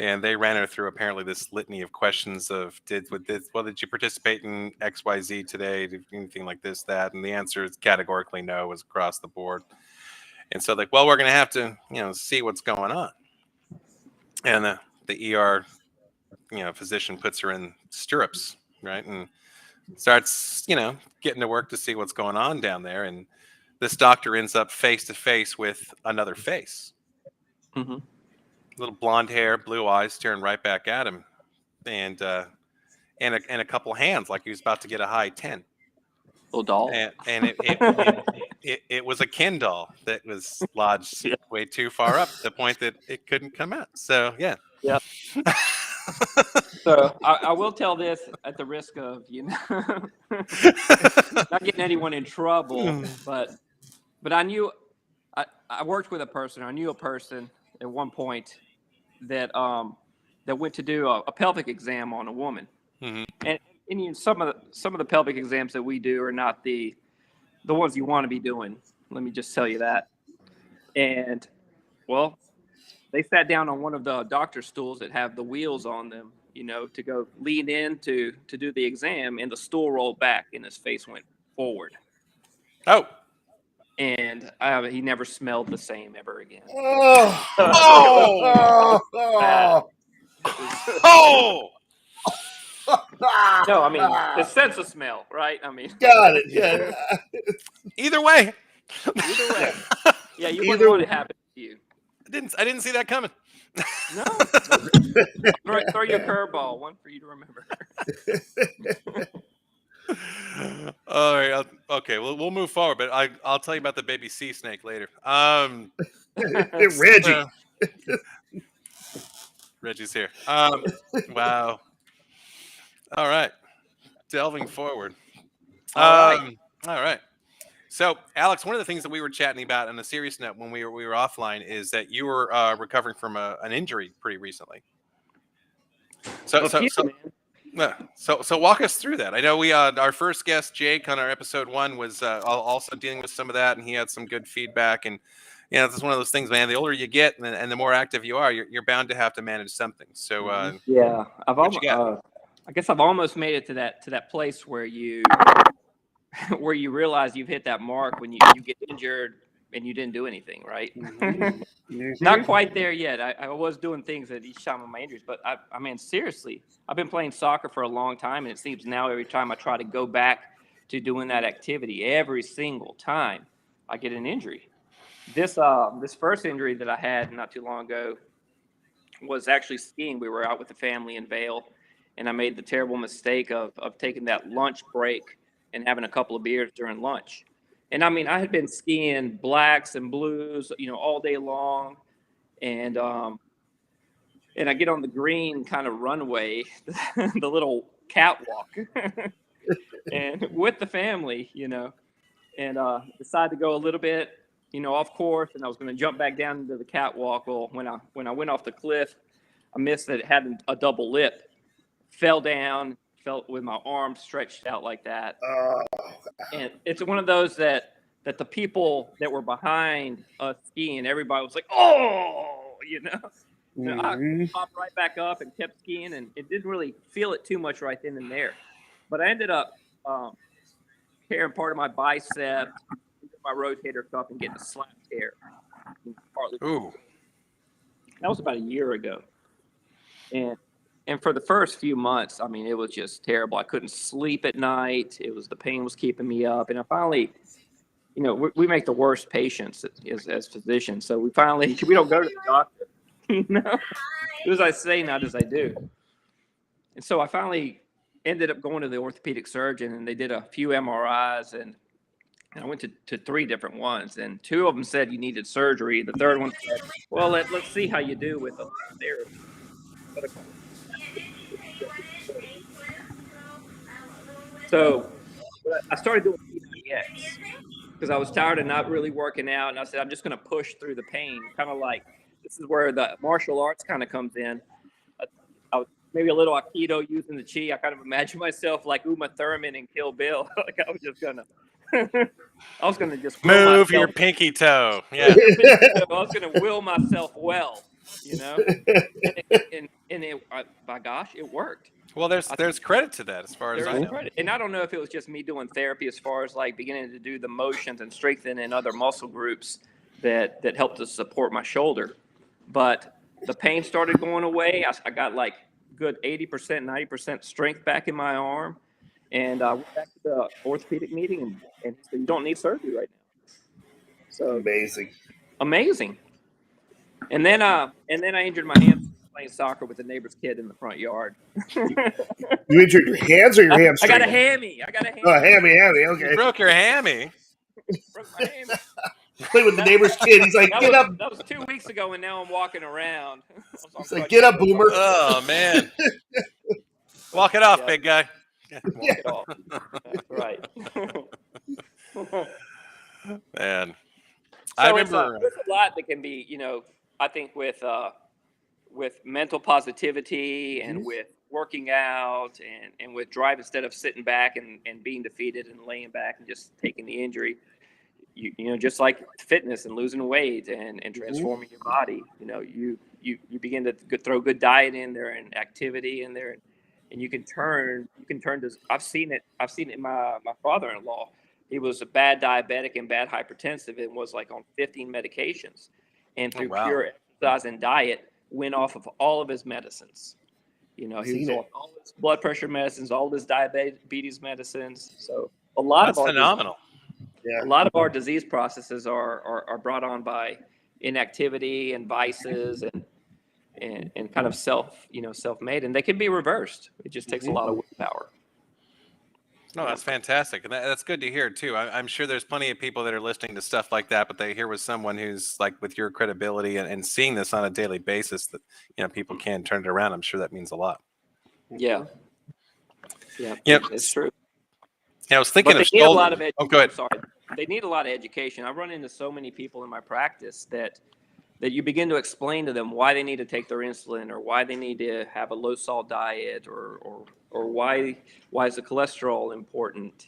and they ran her through apparently this litany of questions of did you participate in XYZ today? Did anything like this, that? And the answer is categorically no, was across the board. And so like, well, we're going to have to see what's going on. And the ER physician puts her in stirrups, right, and starts getting to work to see what's going on down there. And this doctor ends up face to face with another face. Mm-hmm. Little blonde hair, blue eyes, staring right back at him, and a couple hands like he was about to get a high 10. Little doll. And it was a Ken doll that was lodged way too far up to the point that it couldn't come out. So yeah. So I will tell this at the risk of not getting anyone in trouble, but I knew I worked with a person. I knew a person at one point that went to do a pelvic exam on a woman, and some of the pelvic exams that we do are not the ones you want to be doing. Let me just tell you that. And well, they sat down on one of the doctor stools that have the wheels on them, to go lean in to do the exam, and the stool rolled back and his face went forward. Oh. And he never smelled the same ever again. No, I mean the sense of smell, right? I mean, got it. Yeah. Either way. Yeah, you wouldn't want it to happen to you. I didn't see that coming. No. Throw your curveball, one for you to remember. All right. Okay. We'll move forward, but I'll tell you about the baby sea snake later. Reggie. Reggie's here. Wow. All right. Delving forward. All right. So, Alex, one of the things that we were chatting about on a serious note when we were offline is that you were recovering from an injury pretty recently. So walk us through that. I know we our first guest, Jake, on our episode 1 was also dealing with some of that, and he had some good feedback. And it's one of those things, man. The older you get, and the more active you are, you're bound to have to manage something. So I guess I've almost made it to that place where you realize you've hit that mark when you get injured and you didn't do anything, right? Not quite there yet. I was doing things at each time of my injuries, but I mean, seriously, I've been playing soccer for a long time, and it seems now every time I try to go back to doing that activity, every single time I get an injury. This first injury that I had not too long ago was actually skiing. We were out with the family in Vail, and I made the terrible mistake of taking that lunch break and having a couple of beers during lunch. And I mean, I had been skiing blacks and blues, all day long. And I get on the green kind of runway, the little catwalk, and with the family, and decided to go a little bit, off course. And I was going to jump back down into the catwalk. Well, when I went off the cliff, I missed that it had a double lip, fell down, felt with my arms stretched out like that. And it's one of those that the people that were behind us skiing, everybody was like, "Oh," you know. I popped right back up and kept skiing, and it didn't really feel it too much right then and there. But I ended up tearing part of my bicep, my rotator cuff, and getting a slap tear. Partly. Ooh. That was about a year ago. And for the first few months, I mean, it was just terrible. I couldn't sleep at night. The pain was keeping me up. And I finally, we make the worst patients as physicians. So we don't go to the doctor. Do as I say, not as I do. And so I finally ended up going to the orthopedic surgeon, and they did a few MRIs, and I went to 3 different ones, and 2 of them said you needed surgery. The third one said, well, let's see how you do with the therapy. So I started doing P90X because I was tired of not really working out, and I said, I'm just going to push through the pain, kind of like this is where the martial arts kind of comes in. I was maybe a little Aikido using the chi. I kind of imagine myself like Uma Thurman in Kill Bill. Like I was just going to just move your pinky toe. Yeah. I was going to will myself well, and by gosh, it worked. Well, there's credit to that as far as I know. Credit. And I don't know if it was just me doing therapy as far as like beginning to do the motions and strengthening other muscle groups that helped to support my shoulder. But the pain started going away. I got like good 80%, 90% strength back in my arm. And I went back to the orthopedic meeting and said, you don't need surgery right now. So amazing. And then I injured my hand playing soccer with the neighbor's kid in the front yard. You injured your hands or your hamstring? I got a hammy. Oh, hammy. Okay. You broke your hammy. Broke my hammy. Play with the neighbor's kid. He's like, get up. That was 2 weeks ago, and now I'm walking around. He's like, get up, boomer. Oh, man. Walk it off, big guy. Walk it off. That's right. Man. So I remember. there's a lot that can be, I think with mental positivity and with working out and with drive instead of sitting back and being defeated and laying back and just taking the injury. Just like fitness and losing weight and transforming your body, you begin to throw good diet in there and activity in there, and you can turn to. I've seen it in my father-in-law. He was a bad diabetic and bad hypertensive and was like on 15 medications, and through pure exercise and diet went off of all of his medicines. He was on all his blood pressure medicines, all of his diabetes medicines. So That's phenomenal. A lot of our disease processes are brought on by inactivity and vices and kind of self-made, and they can be reversed. It just takes a lot of willpower. No, that's fantastic, and that's good to hear too. I'm sure there's plenty of people that are listening to stuff like that, but they hear with someone who's like with your credibility and seeing this on a daily basis that people can turn it around. I'm sure that means a lot. Yeah, it's true. Yeah, I was thinking but they need a lot of Oh, go ahead. Sorry, they need a lot of education. I run into so many people in my practice that you begin to explain to them why they need to take their insulin or why they need to have a low salt diet or why is the cholesterol important,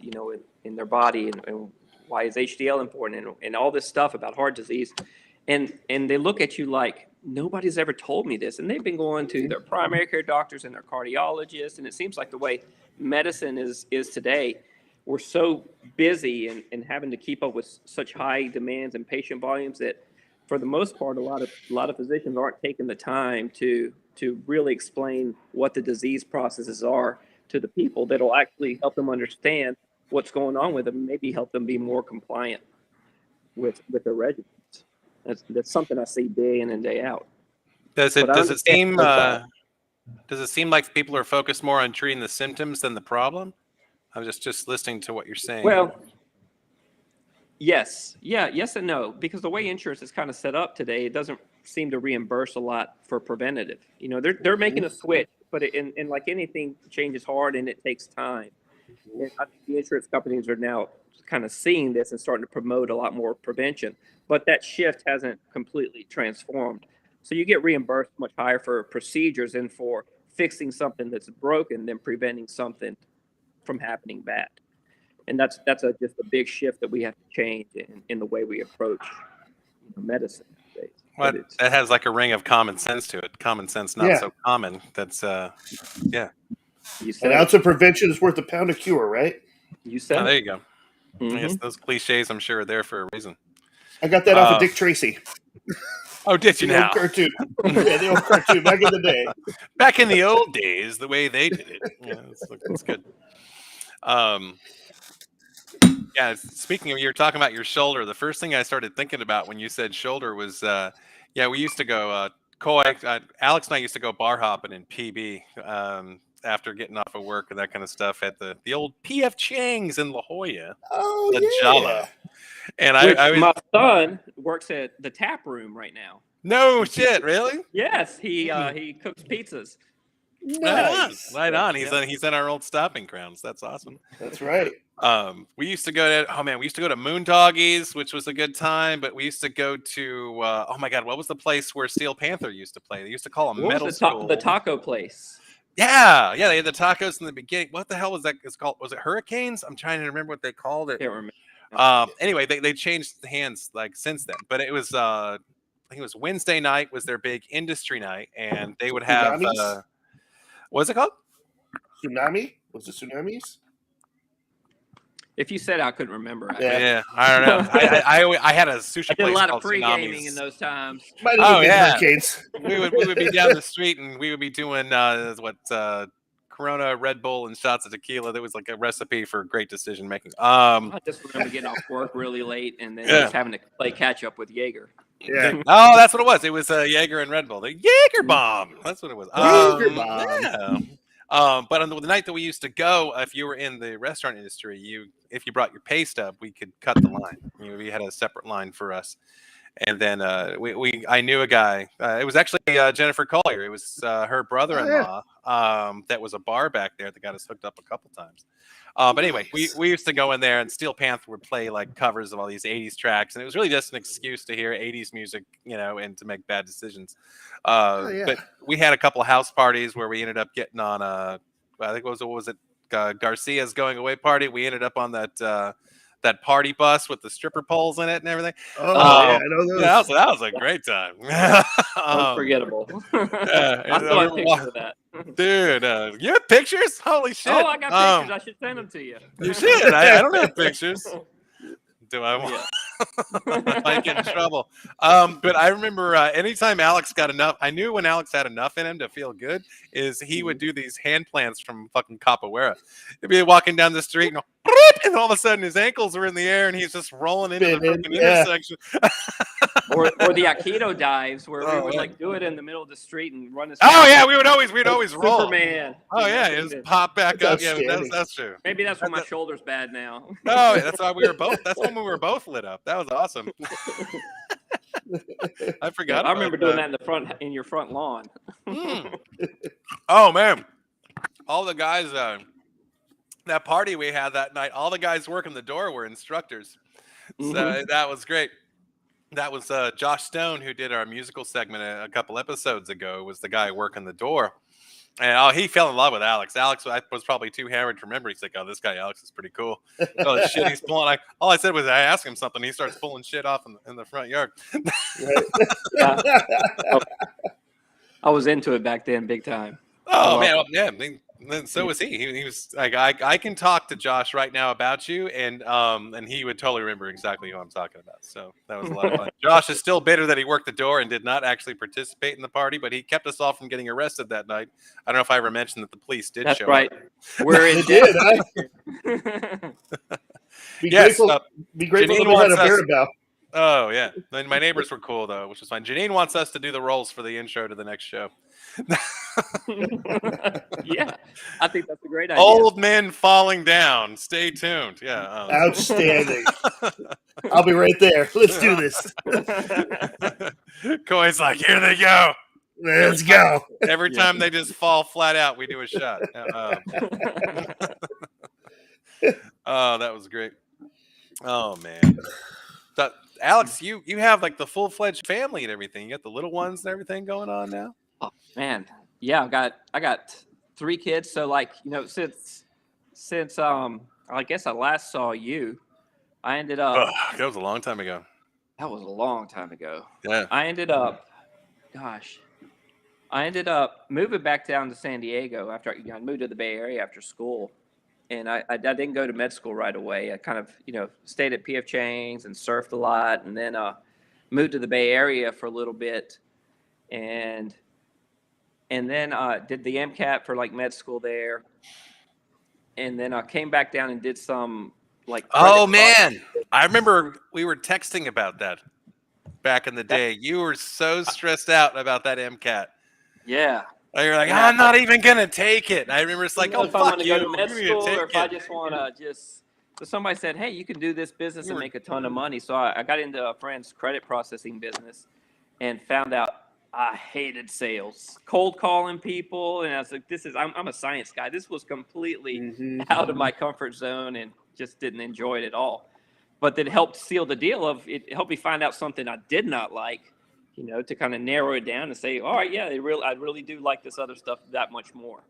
in their body and why is HDL important and all this stuff about heart disease. And they look at you like nobody's ever told me this. And they've been going to their primary care doctors and their cardiologists. And it seems like the way medicine is today, we're so busy and having to keep up with such high demands and patient volumes that for the most part, a lot of physicians aren't taking the time to really explain what the disease processes are to the people that'll actually help them understand what's going on with them, maybe help them be more compliant with their regimens. That's something I see day in and day out. Does it seem like people are focused more on treating the symptoms than the problem? I'm just listening to what you're saying. Well, yes and no, because the way insurance is kind of set up today, it doesn't seem to reimburse a lot for preventative. They're making a switch, but in like anything, change is hard and it takes time. And I think the insurance companies are now kind of seeing this and starting to promote a lot more prevention, but that shift hasn't completely transformed. So you get reimbursed much higher for procedures and for fixing something that's broken than preventing something from happening bad. And that's just a big shift that we have to change in the way we approach medicine nowadays. Well, that has like a ring of common sense to it. Common sense, not so common. That's yeah. You said an ounce of prevention is worth a pound of cure, right? You said there you go. Mm-hmm. I guess those cliches, I'm sure, are there for a reason. I got that off of Dick Tracy. Oh, did you the now? Old cartoon. Yeah, the old cartoon back in the day. Back in the old days, the way they did it. Yeah, that's good. Yeah, speaking of, you were talking about your shoulder. The first thing I started thinking about when you said shoulder was, we used to go, Alex and I used to go bar hopping in PB after getting off of work and that kind of stuff at the old PF Chang's in La Jolla. Oh, La yeah. Jolla. And my son works at the tap room right now. No shit, really? Yes, he cooks pizzas. Nice. Right on. He's in our old stopping grounds. That's awesome. That's right. We used to go to Moon Doggies, which was a good time, but we used to go to what was the place where Steel Panther used to play? They used to call them Metal School. The taco place. Yeah, they had the tacos in the beginning. What the hell was that? It's called, was it Hurricanes? I'm trying to remember what they called it. Can't remember. Anyway, they changed hands like since then, but it was I think it was Wednesday night was their big industry night, and they would have what's it called? Tsunami? Was it Tsunamis? If you said I couldn't remember. Yeah, I don't know. I had a sushi. I did place a lot of called pre-gaming Tsunamis. in those times. Hurricanes. we would be down the street and we would be doing Corona, Red Bull, and shots of tequila. That was like a recipe for great decision making. I just remember getting off work really late and then just having to play catch up with Jaeger. Yeah. Oh, that's what it was. It was Jaeger and Red Bull. The Jaeger bomb. That's what it was. Jaeger bomb. Yeah. But on the night that we used to go, if you were in the restaurant industry, if you brought your pay stub, we could cut the line. We had a separate line for us. And then I knew a guy. It was actually Jennifer Collier. It was her brother-in-law that was a bar back there that got us hooked up a couple times. But anyway, we used to go in there, and Steel Panther would play like covers of all these 80s tracks, and it was really just an excuse to hear 80s music, and to make bad decisions. But we had a couple of house parties where we ended up getting on I think what was it Garcia's going away party. We ended up on that party bus with the stripper poles in it and everything. I know those. Yeah, that was a great time. Unforgettable. I still have pictures of that. Dude, you have pictures? Holy shit. Oh, I got pictures. I should send them to you. You should. I don't have pictures. Do I want? I might get in trouble. But I remember anytime Alex got enough, I knew when Alex had enough in him to feel good, is he would do these hand plants from fucking capoeira. He'd be walking down the street and all of a sudden his ankles are in the air and he's just rolling into the fucking intersection. or the Aikido dives where we would like do it in the middle of the street and run. We'd always roll. Superman. Oh yeah, just pop back up. Yeah, that's true. Maybe that's why my shoulder's bad now. Oh, yeah, that's why we were both. That's when we were both lit up. That was awesome. I forgot. I remember doing that in your front lawn. Oh man, all the guys. That party we had that night, all the guys working the door were instructors. So that was great. That was Josh Stone, who did our musical segment a couple episodes ago, was the guy working the door. And he fell in love with Alex. Alex was probably too hammered to remember. He's like, "Oh, this guy Alex is pretty cool." Oh, the shit he's pulling. All I said was I asked him something. He starts pulling shit off in the front yard. I was into it back then, big time. Oh man, yeah. Then so was he. He was like, I can talk to Josh right now about you, and he would totally remember exactly who I'm talking about. So that was a lot of fun. Josh is still bitter that he worked the door and did not actually participate in the party, but he kept us all from getting arrested that night. I don't know if I ever mentioned that the police did show up. We're in did. Be grateful that we had a bear about. Oh yeah, my neighbors were cool though, which was fine. Janine wants us to do the roles for the intro to the next show. Yeah, I think that's a great idea. Old men falling down. Stay tuned. Yeah. Outstanding. I'll be right there. Let's do this. Coy's like, here they go. Let's go. Every time they just fall flat out, we do a shot. Oh, that was great. Oh man. Alex, you have like the full-fledged family and everything. You got the little ones and everything going on now. Oh man, yeah, I got 3 kids. So like, since I guess I last saw you, I ended up. That was a long time ago. That was a long time ago. Yeah. I ended up moving back down to San Diego after I moved to the Bay Area after school. And I didn't go to med school right away. I kind of, stayed at PF Chang's and surfed a lot, and then moved to the Bay Area for a little bit, and then did the MCAT for like med school there, and then I came back down and did some like. Oh man, I remember we were texting about that back in the day. You were so stressed out about that MCAT. Yeah. You're like, I'm not even gonna take it. I remember it's like, if I want to go to med school, or if I it. just want to So somebody said, hey, you can do this business and make a ton of money. So I got into a friend's credit processing business and found out I hated sales, cold calling people, and I was like, I'm a science guy. This was completely out of my comfort zone and just didn't enjoy it at all. But it helped seal the deal it helped me find out something I did not like. To kind of narrow it down and say, all right, yeah, I really do like this other stuff that much more.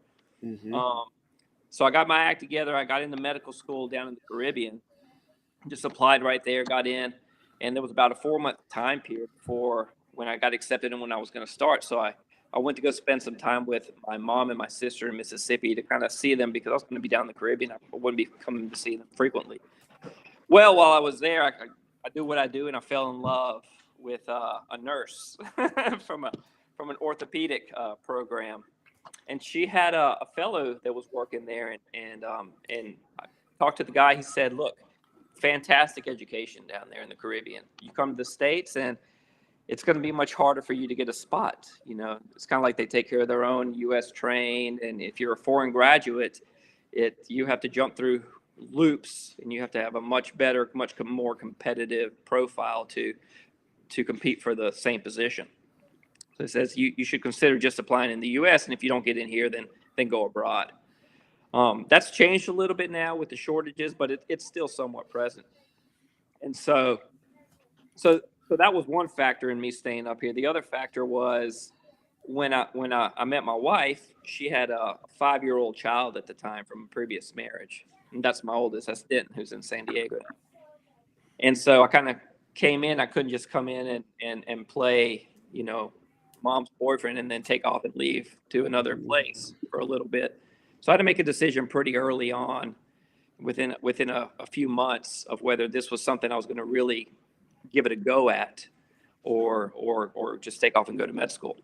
So I got my act together. I got into medical school down in the Caribbean, just applied right there, got in, and there was about a 4-month time period before when I got accepted and when I was going to start. So I went to go spend some time with my mom and my sister in Mississippi to kind of see them because I was going to be down in the Caribbean. I wouldn't be coming to see them frequently. Well, while I was there, I do what I do, and I fell in love with a nurse from an orthopedic program, and she had a fellow that was working there, and I talked to the guy. He said, "Look, fantastic education down there in the Caribbean. You come to the States, and it's going to be much harder for you to get a spot. It's kind of like they take care of their own U.S. trained, and if you're a foreign graduate, you have to jump through loops, and you have to have a much better, much more competitive profile to compete for the same position." So it says you should consider just applying in the U.S. and if you don't get in here, then go abroad. That's changed a little bit now with the shortages, but it's still somewhat present. And so that was one factor in me staying up here. The other factor was when I met my wife, she had a 5-year-old child at the time from a previous marriage, and that's my oldest. That's Denton, who's in San Diego. And so I kind of came in. I couldn't just come in and play, mom's boyfriend and then take off and leave to another place for a little bit. So I had to make a decision pretty early on, within a few months, of whether this was something I was going to really give it a go at, or just take off and go to med school.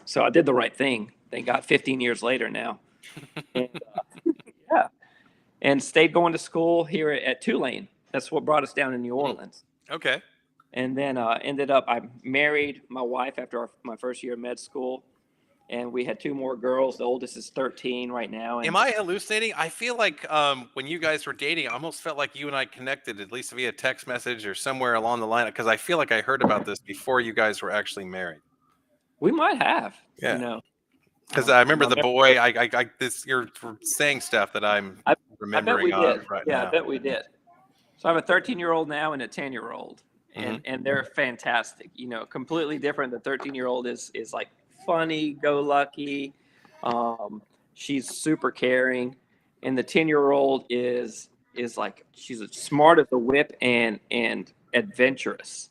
So I did the right thing. Thank God, 15 years later now. And, and stayed going to school here at Tulane. That's what brought us down to New Orleans. Okay. And then I married my wife after my first year of med school, and we had 2 more girls. The oldest is 13 right now. Am I hallucinating? I feel like when you guys were dating, I almost felt like you and I connected, at least via text message or somewhere along the line, because I feel like I heard about this before you guys were actually married. We might have, Because I remember the boy. You're saying stuff that I'm remembering right now. I bet we did. So I have a 13-year-old now and a 10-year-old. And they're fantastic, completely different. The 13-year-old is like funny, go lucky. She's super caring. And the 10-year-old is like, she's as smart as a whip and adventurous.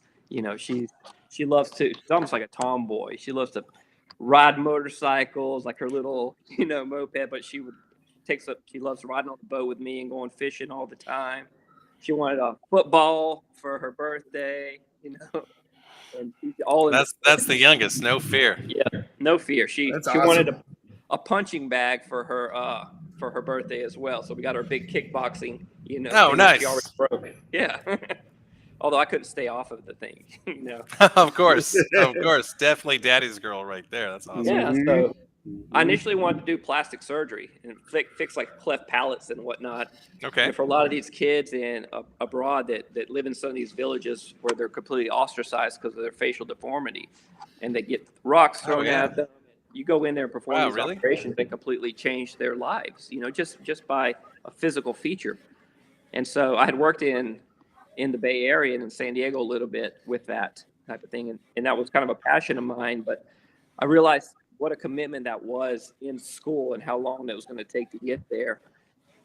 She loves to, she's almost like a tomboy. She loves to ride motorcycles, like her little, moped, but she loves riding on the boat with me and going fishing all the time. She wanted a football for her birthday, and that's the youngest. No fear. Yeah, no fear. She wanted a punching bag for her birthday as well. So we got her big kickboxing. Oh, nice. She already broke. Yeah. Although I couldn't stay off of the thing. Of course, definitely daddy's girl right there. That's awesome. Yeah. So I initially wanted to do plastic surgery and fix like cleft palates and whatnot. Okay. And for a lot of these kids abroad that live in some of these villages where they're completely ostracized because of their facial deformity, and they get rocks thrown at them. You go in there and perform these operations that completely change their lives, just by a physical feature. And so I had worked in in the Bay Area and in San Diego a little bit with that type of thing. And that was kind of a passion of mine, but I realized what a commitment that was in school and how long it was going to take to get there.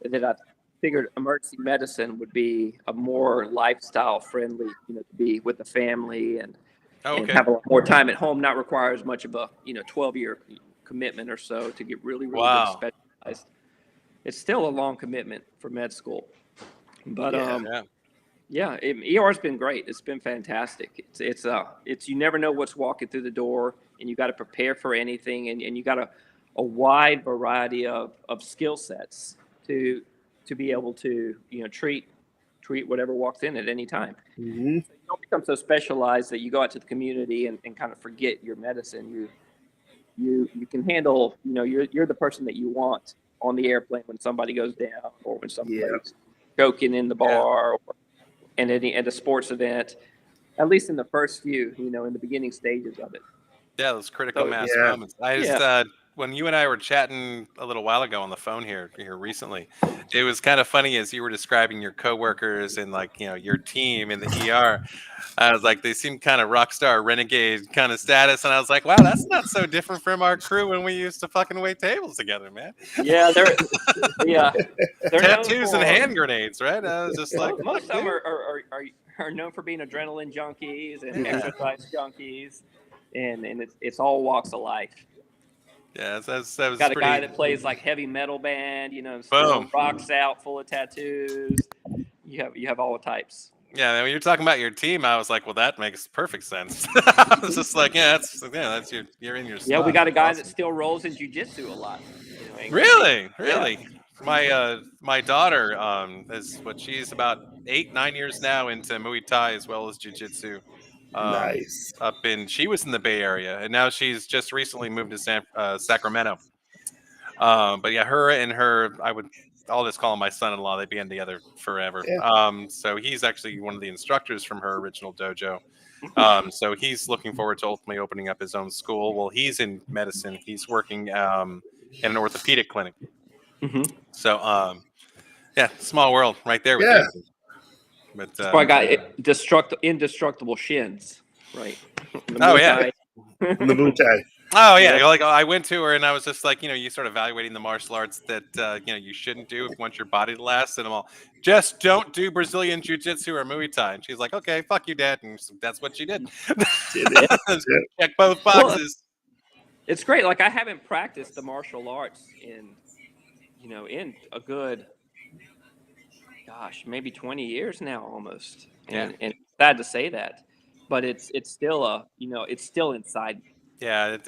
And that I figured emergency medicine would be a more lifestyle friendly, to be with the family and have a lot more time at home, not require as much of a 12-year commitment or so to get really good specialized. It's still a long commitment for med school, but ER's been great. It's been fantastic. It's you never know what's walking through the door, and you got to prepare for anything, and you got a wide variety of skill sets to be able to treat whatever walks in at any time. Mm-hmm. So you don't become so specialized that you go out to the community and kind of forget your medicine. You can handle, you're the person that you want on the airplane when somebody goes down or when somebody's choking in the bar or at a sports event, at least in the first few, in the beginning stages of it. Yeah, those critical mass moments. When you and I were chatting a little while ago on the phone here recently, it was kind of funny as you were describing your coworkers and your team in the ER. I was like, they seem kind of rock star renegade kind of status, and I was like, wow, that's not so different from our crew when we used to fucking wait tables together, man. Yeah, they're tattoos and hand grenades, right? I was just like, most of them are known for being adrenaline junkies and exercise junkies, and it's all walks of life. Yeah, that was got a guy that plays like heavy metal band, rocks out full of tattoos. You have all the types. Yeah, when you're talking about your team, I was like, well, that makes perfect sense. I was just like, that's you're in your spot. Yeah, we got a guy that still rolls in jiu-jitsu a lot. Really? Yeah. My daughter she's about 8-9 years now into Muay Thai as well as jiu-jitsu. Nice. She was in the Bay Area, and now she's just recently moved to Sacramento. But yeah, I'll just call him my son-in-law. They've been together forever. Yeah. So he's actually one of the instructors from her original dojo. So he's looking forward to ultimately opening up his own school. Well, he's in medicine. He's working in an orthopedic clinic. Mm-hmm. So, small world right there with you. But I got indestructible shins, right? The Muay Thai. Oh yeah, like I went to her and I was just like, you start evaluating the martial arts that you shouldn't do if you want your body to last, and I'm all, just don't do Brazilian jiu-jitsu or Muay Thai. And she's like, okay, fuck you, Dad, and that's what she did. Check both boxes. Well, it's great. Like I haven't practiced the martial arts in a good, maybe 20 years now almost. And sad to say that, but it's still it's still inside me. Yeah, it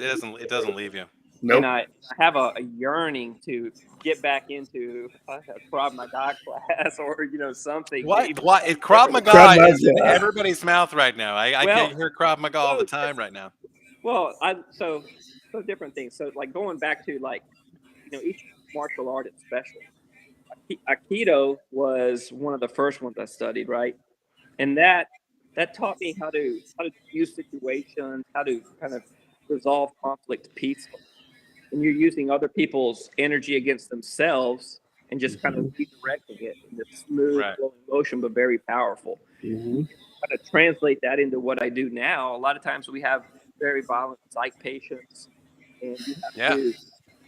doesn't leave you. Nope. And I have a yearning to get back into a Krav Maga class or something. What? Krav Maga is in everybody's mouth right now. I can hear Krav Maga all the time right now. Well, so different things. So like going back to each martial art is special. Aikido was one of the first ones I studied, right? And that taught me how to use situations, how to kind of resolve conflict peacefully. And you're using other people's energy against themselves and just kind of redirecting it in this smooth flowing motion, but very powerful. Mm-hmm. Kind of translate that into what I do now. A lot of times we have very violent psych patients, and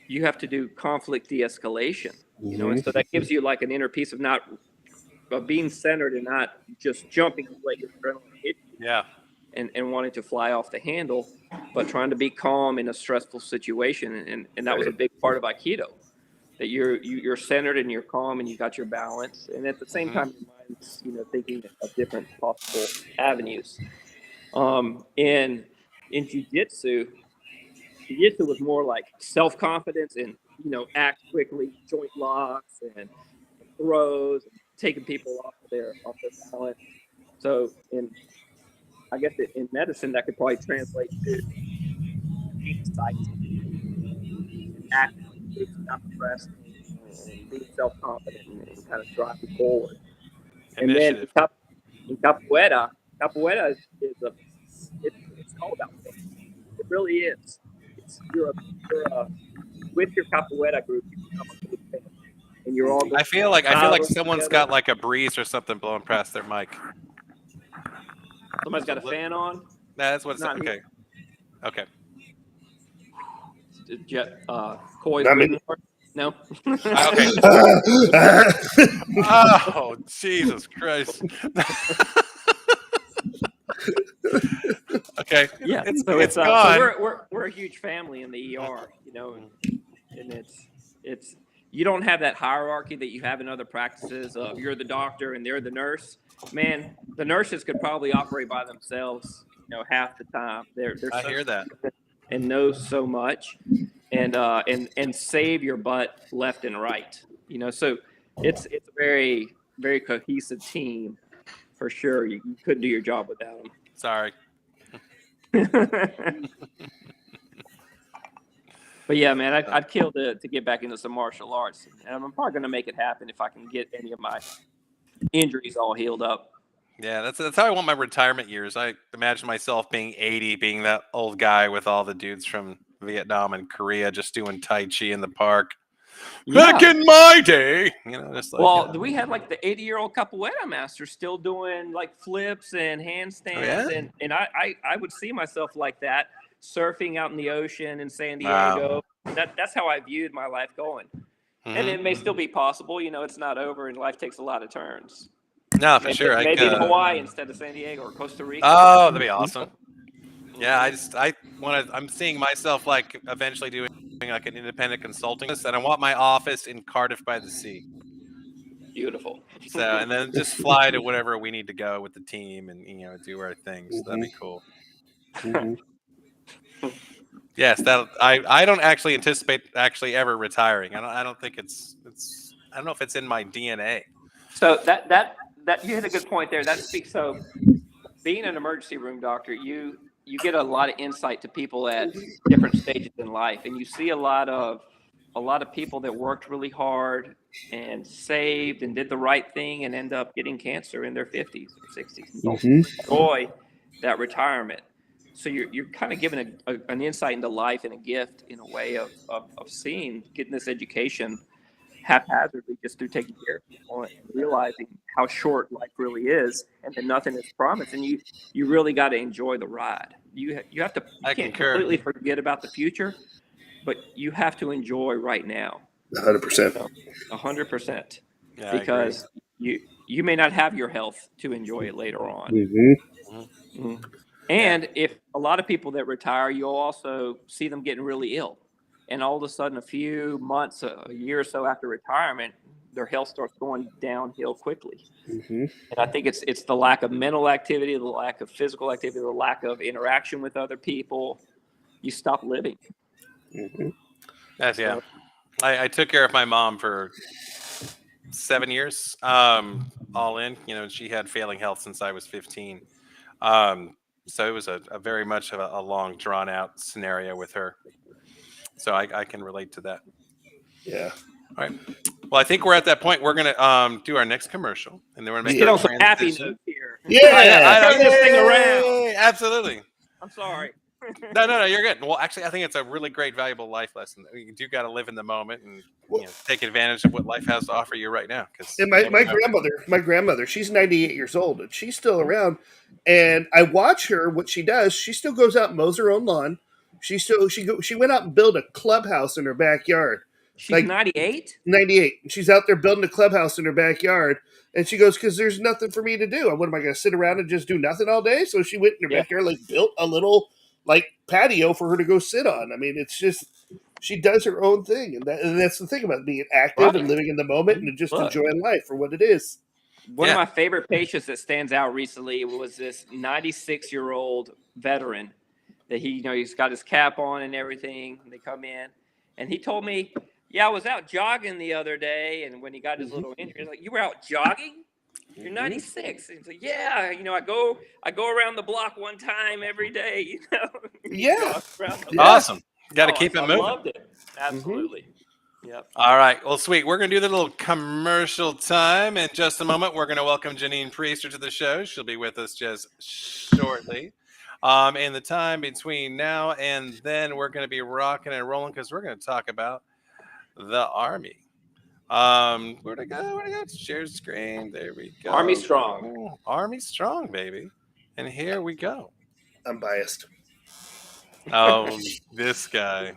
you have to do conflict de-escalation. And so that gives you like an inner peace of being centered and not just jumping away your adrenaline hit you. Yeah. And wanting to fly off the handle, but trying to be calm in a stressful situation. And that was a big part of Aikido, that you're centered and you're calm and you got your balance. And at the same time, your mind's, thinking of different possible avenues. In jiu-jitsu was more like self-confidence and, act quickly, joint locks and throws, and taking people off their balance. So I guess in medicine, that could probably translate to insight, acting, not pressed, and being self-confident and kind of driving forward. Initiative. And then in capoeira is it's all about faith. It really is. You're with your capoeira group, you become a big family, and you're all. I feel like someone's got like a breeze or something blowing past their mic. Somebody's got a fan on. That's what it's Not okay. Okay. Jet Coy's Not me. breathing hard. No. Okay. Oh, Jesus Christ. Okay. Yeah. It's So gone. we're a huge family in the ER, and it's you don't have that hierarchy that you have in other practices of you're the doctor and they're the nurse. Man, the nurses could probably operate by themselves, half the time. They're I so hear that. and know so much, and save your butt left and right. So it's a very very cohesive team for sure. You couldn't do your job without Sorry. them. But yeah, man, I'd kill to get back into some martial arts, and I'm probably going to make it happen if I can get any of my injuries all healed up. Yeah, that's how I want my retirement years. I imagine myself being 80, being that old guy with all the dudes from Vietnam and Korea just doing Tai Chi in the park. Back in my day, just like. We had like the 80-year-old capoeira master still doing like flips and handstands, and I would see myself like that, surfing out in the ocean in San Diego. Wow. That's how I viewed my life going. Mm-hmm. And it may still be possible, it's not over and life takes a lot of turns. No, for sure. Maybe in Hawaii instead of San Diego or Costa Rica. Oh, that'd be awesome. Yeah, I'm seeing myself like eventually doing like an independent consulting, and I want my office in Cardiff by the Sea. Beautiful. So, and then just fly to whatever we need to go with the team and, do our things. Mm-hmm. That'd be cool. Mm-hmm. Yes, I don't actually anticipate actually ever retiring. I don't think it's I don't know if it's in my DNA. So that you hit a good point there. That speaks. So being an emergency room doctor, you get a lot of insight to people at different stages in life, and you see a lot of people that worked really hard and saved and did the right thing and end up getting cancer in their 50s or 60s. Mm-hmm. Enjoy that retirement. So you're kind of given an insight into life and a gift in a way of getting this education haphazardly just through taking care of people and realizing how short life really is and that nothing is promised. And you really got to enjoy the ride. You have to can't completely forget about the future, but you have to enjoy right now. 100%. 100%. Because you may not have your health to enjoy it later on. Mm-hmm. Mm-hmm. And if a lot of people that retire, you'll also see them getting really ill. And all of a sudden, a few months, a year or so after retirement, their health starts going downhill quickly. Mm-hmm. And I think it's the lack of mental activity, the lack of physical activity, the lack of interaction with other people. You stop living. Mm-hmm. Yeah. I took care of my mom for 7 years, all in. She had failing health since I was 15. So it was a very much of a long, drawn out scenario with her. So I can relate to that. Yeah. All right. Well, I think we're at that point. We're gonna do our next commercial, and then we're gonna make our some happy notes here. Yeah. Turn this thing around. Absolutely. I'm sorry. No, you're good. Well, actually, I think it's a really great, valuable life lesson. You do got to live in the moment and take advantage of what life has to offer you right now. And my grandmother, she's 98 years old, and she's still around. And I watch her. What she does, she still goes out and mows her own lawn. She went out and built a clubhouse in her backyard. She's 98? 98. And she's out there building a clubhouse in her backyard. And she goes, because there's nothing for me to do. What am I going to sit around and just do nothing all day? So she went in her backyard, built a little patio for her to go sit on. I mean, it's just, she does her own thing. And that's the thing about being active and living in the moment and just enjoying life for what it is. One of my favorite patients that stands out recently was this 96-year-old veteran that he's got his cap on and everything. And they come in and he told me, I was out jogging the other day. And when he got his little injury, he's like, you were out jogging? You're 96. And he's like, yeah, I go around the block one time every day, Yeah. Awesome. Got to keep it moving. I loved it. Absolutely. Mm-hmm. Yep. All right. Well, sweet. We're going to do the little commercial time in just a moment. We're going to welcome Janine Priester to the show. She'll be with us just shortly. In the time between now and then, we're going to be rocking and rolling because we're going to talk about the Army. Where to go? Share screen. There we go. Army strong. Army strong, baby. And here we go. I'm biased. Oh, this guy.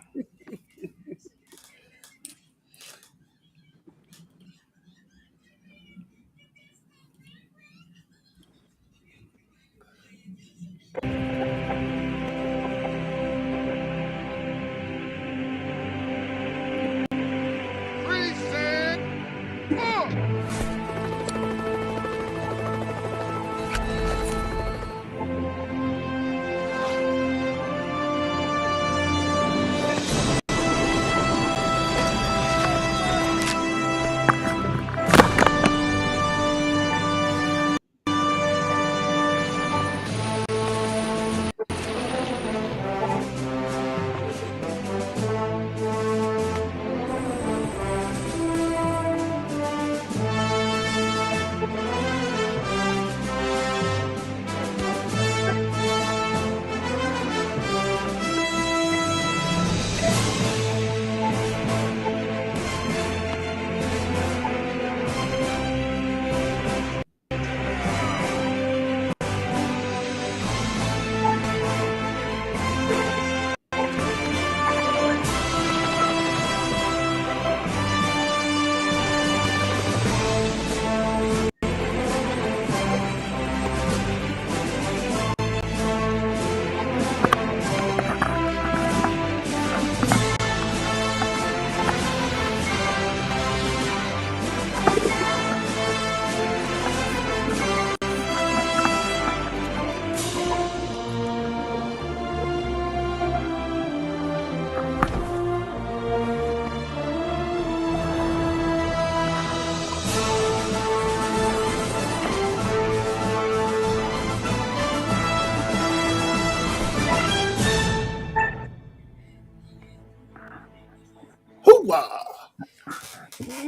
Hoorah!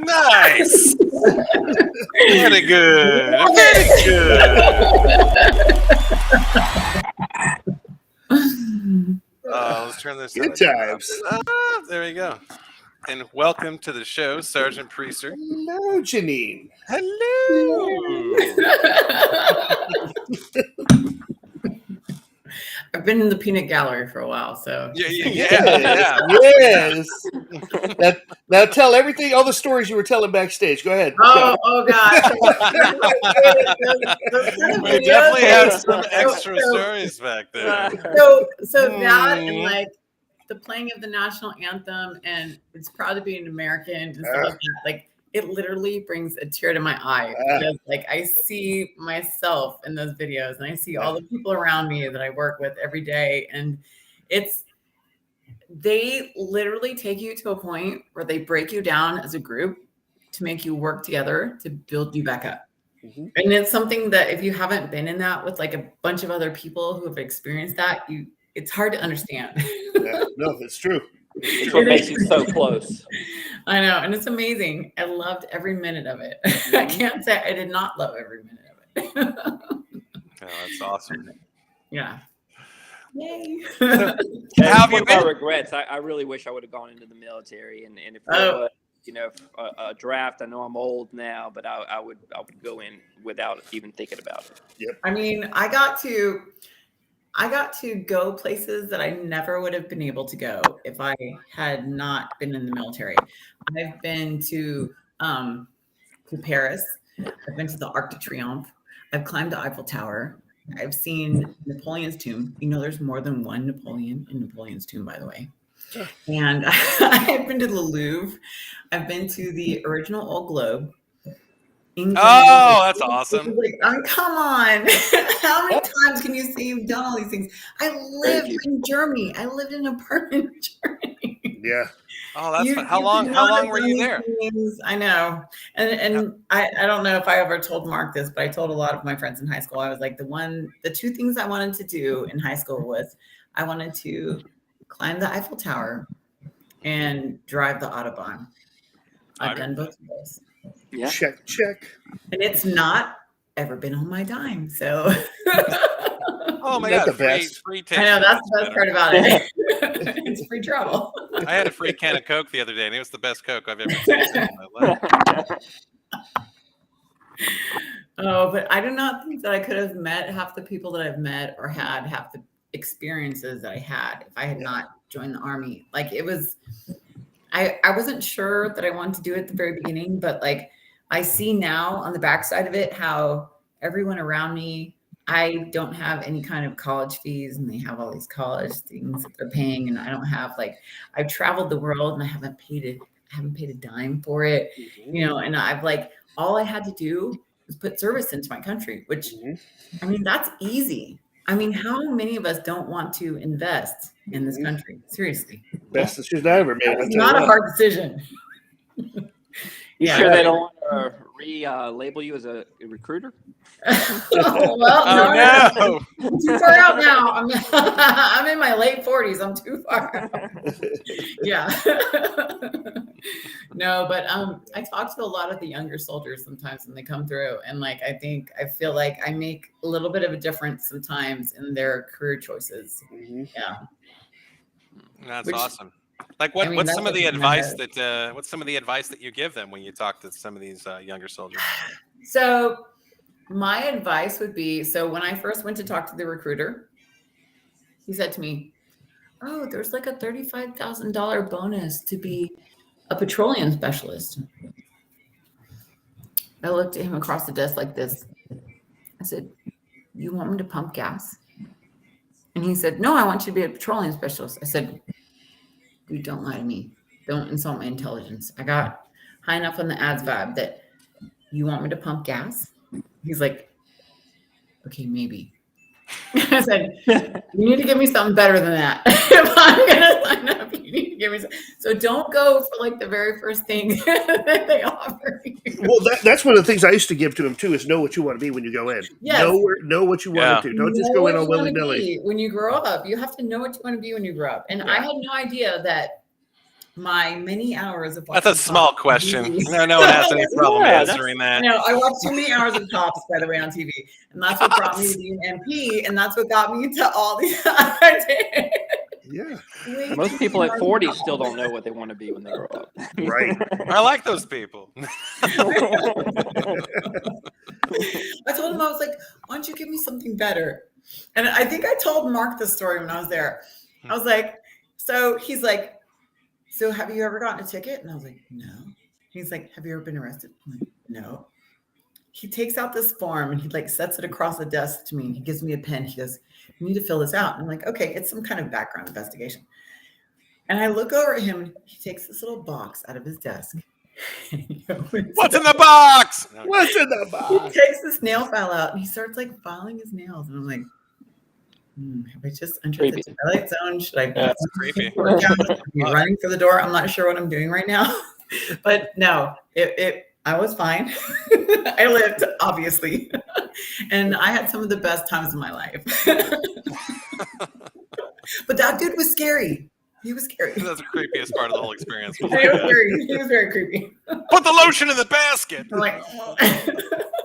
Nice. Very good. Very good. Let's turn this Good on. times. There we go. And welcome to the show, Sergeant Priester. Hello, Janine. Hello. I've been in the peanut gallery for a while, so Yeah. Yes. Now tell everything, all the stories you were telling backstage. Go ahead. Oh God! We definitely had some extra stories back there. So that and like the playing of the national anthem, and it's proud to be an American and stuff like that. Like it literally brings a tear to my eye because like I see myself in those videos and I see all the people around me that I work with every day, and they literally take you to a point where they break you down as a group to make you work together to build you back up. Mm-hmm. And it's something that if you haven't been in that with like a bunch of other people who have experienced that, it's hard to understand. Yeah, no, it's true. It's what makes you so close. I know, and it's amazing. I loved every minute of it. I can't say I did not love every minute of it. Oh, that's awesome. Yeah. Yay. How have you been? My regrets. I really wish I would have gone into the military, and if there was, a draft. I know I'm old now, but I would go in without even thinking about it. Yep. I mean, I got to go places that I never would have been able to go if I had not been in the military. I've been to Paris. I've been to the Arc de Triomphe. I've climbed the Eiffel Tower. I've seen Napoleon's tomb. You know, there's more than one Napoleon in Napoleon's tomb, by the way. Sure. And I've been to the Louvre. I've been to the original Old Globe. England. Oh, that's awesome. Like, come on. How many times can you say you've done all these things? I lived in Germany. I lived in an apartment in Germany. Yeah. Oh, that's fun. How long were you there? Things. I know. And I don't know if I ever told Mark this, but I told a lot of my friends in high school. I was like, the two things I wanted to do in high school was I wanted to climb the Eiffel Tower and drive the Autobahn. I've done both of those. Yeah. Check. And it's not ever been on my dime. So oh my God, free I know that's the best part about it. It's free travel. I had a free can of Coke the other day, and it was the best Coke I've ever tasted in my life. Oh, but I do not think that I could have met half the people that I've met or had half the experiences that I had if I had not joined the Army. Like it was, I wasn't sure that I wanted to do it at the very beginning, but like I see now on the backside of it how everyone around me, I don't have any kind of college fees and they have all these college things that they're paying. And I don't have like, I've traveled the world and I haven't paid a dime for it, you know, and I've like, all I had to do was put service into my country, which I mean, that's easy. I mean, how many of us don't want to invest in this country? Seriously. Best decision I ever made. It's not a hard decision. You sure they don't want to label you as a recruiter? Well, no. I'm too far out now. I'm in my late 40s. I'm too far out. Yeah. No, but I talk to a lot of the younger soldiers sometimes when they come through, and like I feel like I make a little bit of a difference sometimes in their career choices. Yeah. That's awesome. Like what's some of the advice that you give them when you talk to some of these younger soldiers? So my advice would be, so when I first went to talk to the recruiter, he said to me, "Oh, there's like a $35,000 bonus to be a petroleum specialist." I looked at him across the desk like this. I said, "You want me to pump gas?" And he said, "No, I want you to be a petroleum specialist." I said, "Dude, don't lie to me. Don't insult my intelligence. I got high enough on the ads vibe that you want me to pump gas?" He's like, "Okay, maybe." I said, "You need to give me something better than that. If I'm going to sign up, you need to give me something." So don't go for like the very first thing that they offer you. Well, that's one of the things I used to give to him too, is know what you want to be when you go in. Yes. Know what you want to do. Don't just go in all willy-nilly. When you grow up, you have to know what you want to be when you grow up. And I had no idea that my many hours of that's a small question. No one has any problem answering that. No, I watched too many hours of Cops, by the way, on TV, and that's what brought me to being MP, and that's what got me to all these other days. Yeah. Most people at 40 still don't know what they want to be when they grow up. Right. I like those people. I told him, I was like, "Why don't you give me something better?" And I think I told Mark the story when I was there. I was like, so he's like, "So have you ever gotten a ticket?" And I was like, "No." He's like, "Have you ever been arrested?" I'm like, "No." He takes out this form and he like sets it across the desk to me and he gives me a pen. He goes, "You need to fill this out." And I'm like, "Okay, it's some kind of background investigation." And I look over at him and he takes this little box out of his desk. What's in the box? What's in the box? He takes this nail file out and he starts like filing his nails. And I'm like, have I just entered the Twilight Zone? Should I That's creepy. be running for the door? I'm not sure what I'm doing right now. But no, I was fine. I lived, obviously. And I had some of the best times of my life. But that dude was scary. He was scary. That's the creepiest part of the whole experience. He was very creepy. Put the lotion in the basket. I'm like,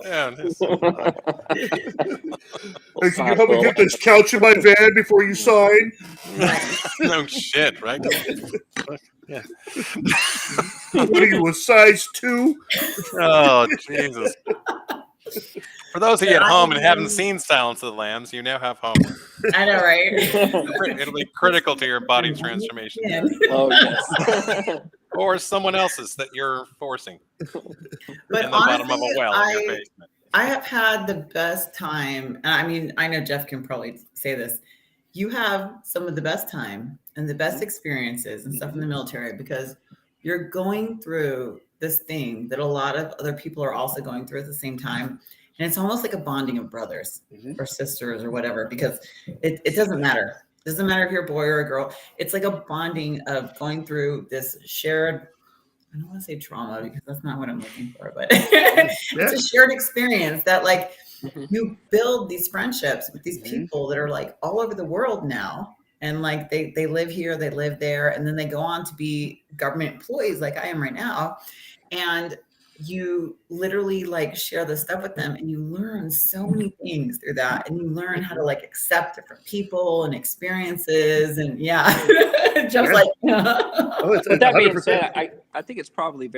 yeah. Hey, can you help me get this couch in my van before you sign? No shit, right? Yeah. What are you, a size 2? Oh, Jesus. For those of you at home and haven't seen Silence of the Lambs, you now have homework. I know, right? It'll be critical to your body transformation. Oh, yes. Or someone else's that you're forcing. But in the bottom of a well in your basement. I have had the best time. I mean, I know Jeff can probably say this. You have some of the best time and the best experiences and stuff in the military because you're going through this thing that a lot of other people are also going through at the same time. And it's almost like a bonding of brothers or sisters or whatever, because it doesn't matter. It doesn't matter if you're a boy or a girl. It's like a bonding of going through this shared, I don't want to say trauma because that's not what I'm looking for, but it's a shared experience that like you build these friendships with these people that are like all over the world now. And like they live here, they live there, and then they go on to be government employees like I am right now. And you literally like share the stuff with them and you learn so many things through that. And you learn how to like accept different people and experiences. And just like, with that being said, I think it's probably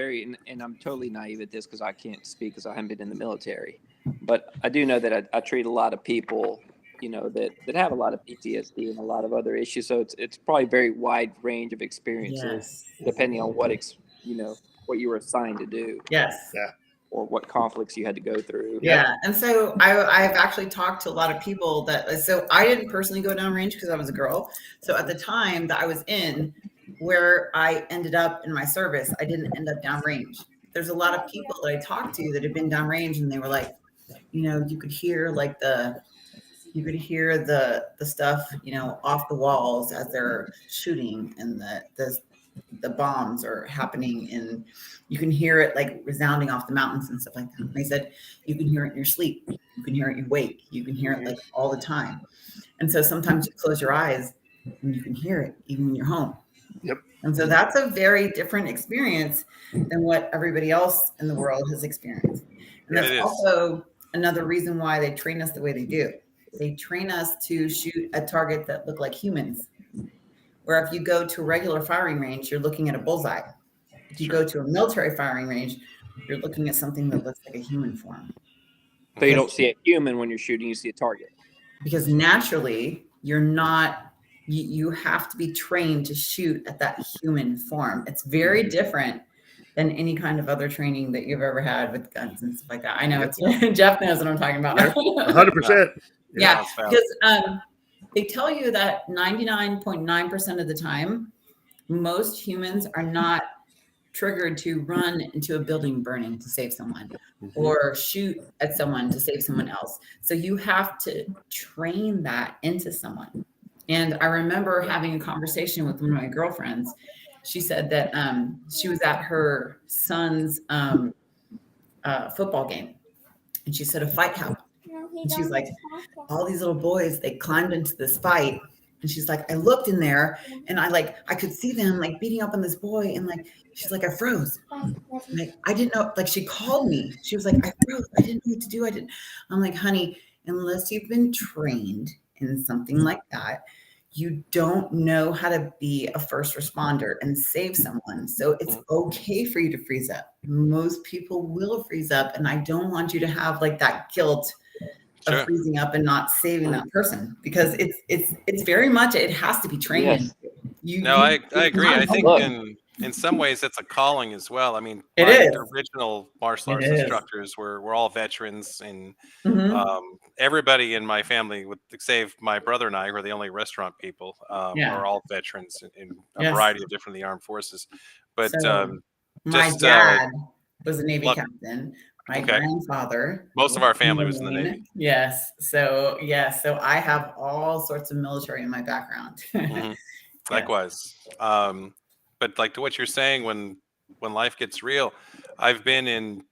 and I'm totally naive at this because I can't speak because I haven't been in the military. But I do know that I treat a lot of people, that have a lot of PTSD and a lot of other issues. So it's probably a very wide range of experiences, depending on what what you were assigned to do. Yes. Yeah. Or what conflicts you had to go through. Yeah. And so I've actually talked to a lot of people so I didn't personally go downrange because I was a girl. So at the time that I was in where I ended up in my service, I didn't end up downrange. There's a lot of people that I talked to that had been downrange, and they were like, you could hear the stuff, off the walls as they're shooting, and the bombs are happening, and you can hear it like resounding off the mountains and stuff like that. And they said you can hear it in your sleep, you can hear it in your wake, you can hear it like all the time. And so sometimes you close your eyes and you can hear it even when you're home. Yep. And so that's a very different experience than what everybody else in the world has experienced. And that's also another reason why they train us the way they do. They train us to shoot a target that look like humans. Where if you go to a regular firing range, you're looking at a bullseye. If you go to a military firing range, you're looking at something that looks like a human form. So you don't see a human when you're shooting, you see a target. Because naturally, you have to be trained to shoot at that human form. It's very different than any kind of other training that you've ever had with guns and stuff like that. I know Jeff knows what I'm talking about. 100%. Yeah, because they tell you that 99.9% of the time, most humans are not triggered to run into a building burning to save someone or shoot at someone to save someone else. So you have to train that into someone. And I remember having a conversation with one of my girlfriends. She said that she was at her son's football game, and she said a fight happened. And she's like, all these little boys, they climbed into this fight. And she's like, I looked in there and I could see them like beating up on this boy. And she's like, I froze. Like, I didn't know, like she called me. She was like, I froze. I didn't know what to do. I'm like, honey, unless you've been trained in something like that, you don't know how to be a first responder and save someone. So it's okay for you to freeze up. Most people will freeze up. And I don't want you to have like that guilt of freezing up and not saving that person, because it's very much, it has to be trained. I agree. I think in some ways it's a calling as well. I mean, the original martial arts instructors were all veterans, and everybody in my family, save my brother and I, who are the only restaurant people, are all veterans in a variety of different the armed forces. But my dad was a Navy captain. My grandfather. Most of our family was in the Navy. Yes. So I have all sorts of military in my background. Likewise. But like to what you're saying, when life gets real, I've been in,